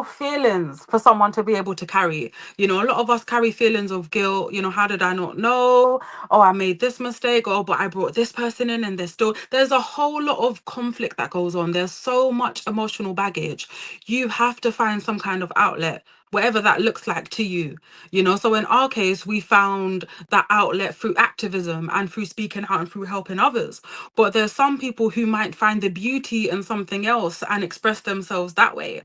feelings for someone to be able to carry. You know, a lot of us carry feelings of guilt. You know, how did I not know? Oh, I made this mistake. Oh, but I brought this person in, and there's a whole lot of conflict that goes on. There's so much emotional baggage. You have to find some kind of outlet, whatever that looks like to you. You know, so in our case, we found that outlet through activism and through speaking out and through helping others. But there's some people who might find the beauty in something else and express themselves that way.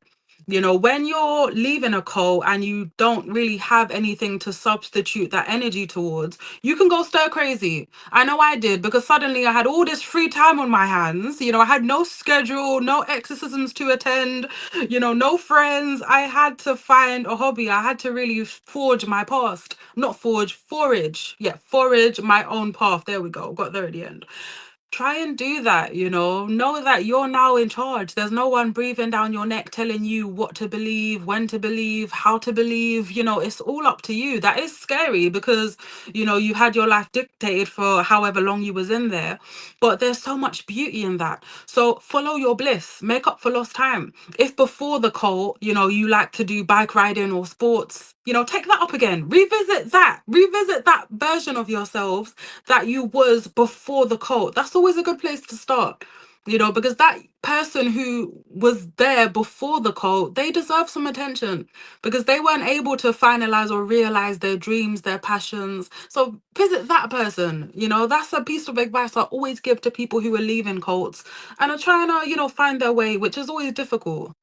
You know, when you're leaving a cult and you don't really have anything to substitute that energy towards, you can go stir crazy. I know I did, because suddenly I had all this free time on my hands. You know, I had no schedule, no exorcisms to attend, you know, no friends. I had to find a hobby. I had to really forge my past. Not forge, forage. Yeah, forage my own path. There we go. Got there at the end. Try and do that. You know that you're now in charge. There's no one breathing down your neck telling you what to believe, when to believe, how to believe. You know, it's all up to you. That is scary, because you know, you had your life dictated for however long you was in there, but there's so much beauty in that. So follow your bliss, make up for lost time. If before the cult, you know, you like to do bike riding or sports, you know, take that up again. Revisit that version of yourselves that you was before the cult. That's always a good place to start, you know, because that person who was there before the cult, they deserve some attention, because they weren't able to finalize or realize their dreams, their passions. So visit that person. You know, that's a piece of advice I always give to people who are leaving cults and are trying to, you know, find their way, which is always difficult.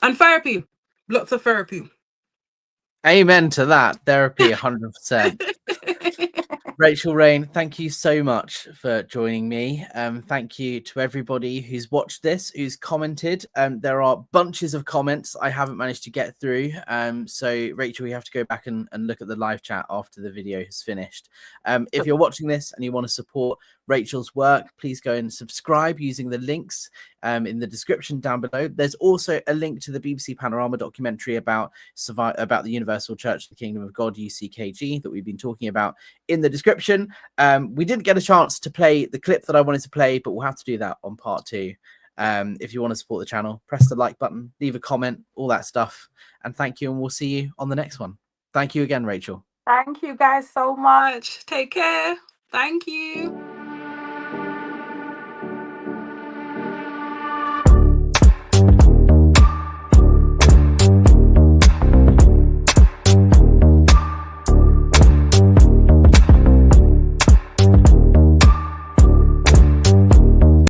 And therapy, lots of therapy. Amen to that. Therapy, 100%. Rachael Reign, thank you so much for joining me. Thank you to everybody who's watched this, who's commented. There are bunches of comments I haven't managed to get through. So, Rachel, we have to go back and look at the live chat after the video has finished. If you're watching this and you want to support Rachel's work, please go and subscribe using the links in the description down below. There's also a link to the BBC Panorama documentary about the Universal Church of the Kingdom of God, UCKG, that we've been talking about in the description. We didn't get a chance to play the clip that I wanted to play, but we'll have to do that on part 2. If you want to support the channel, press the like button, leave a comment, all that stuff. And thank you, and we'll see you on the next one. Thank you again, Rachel. Thank you guys so much. Take care. Thank you.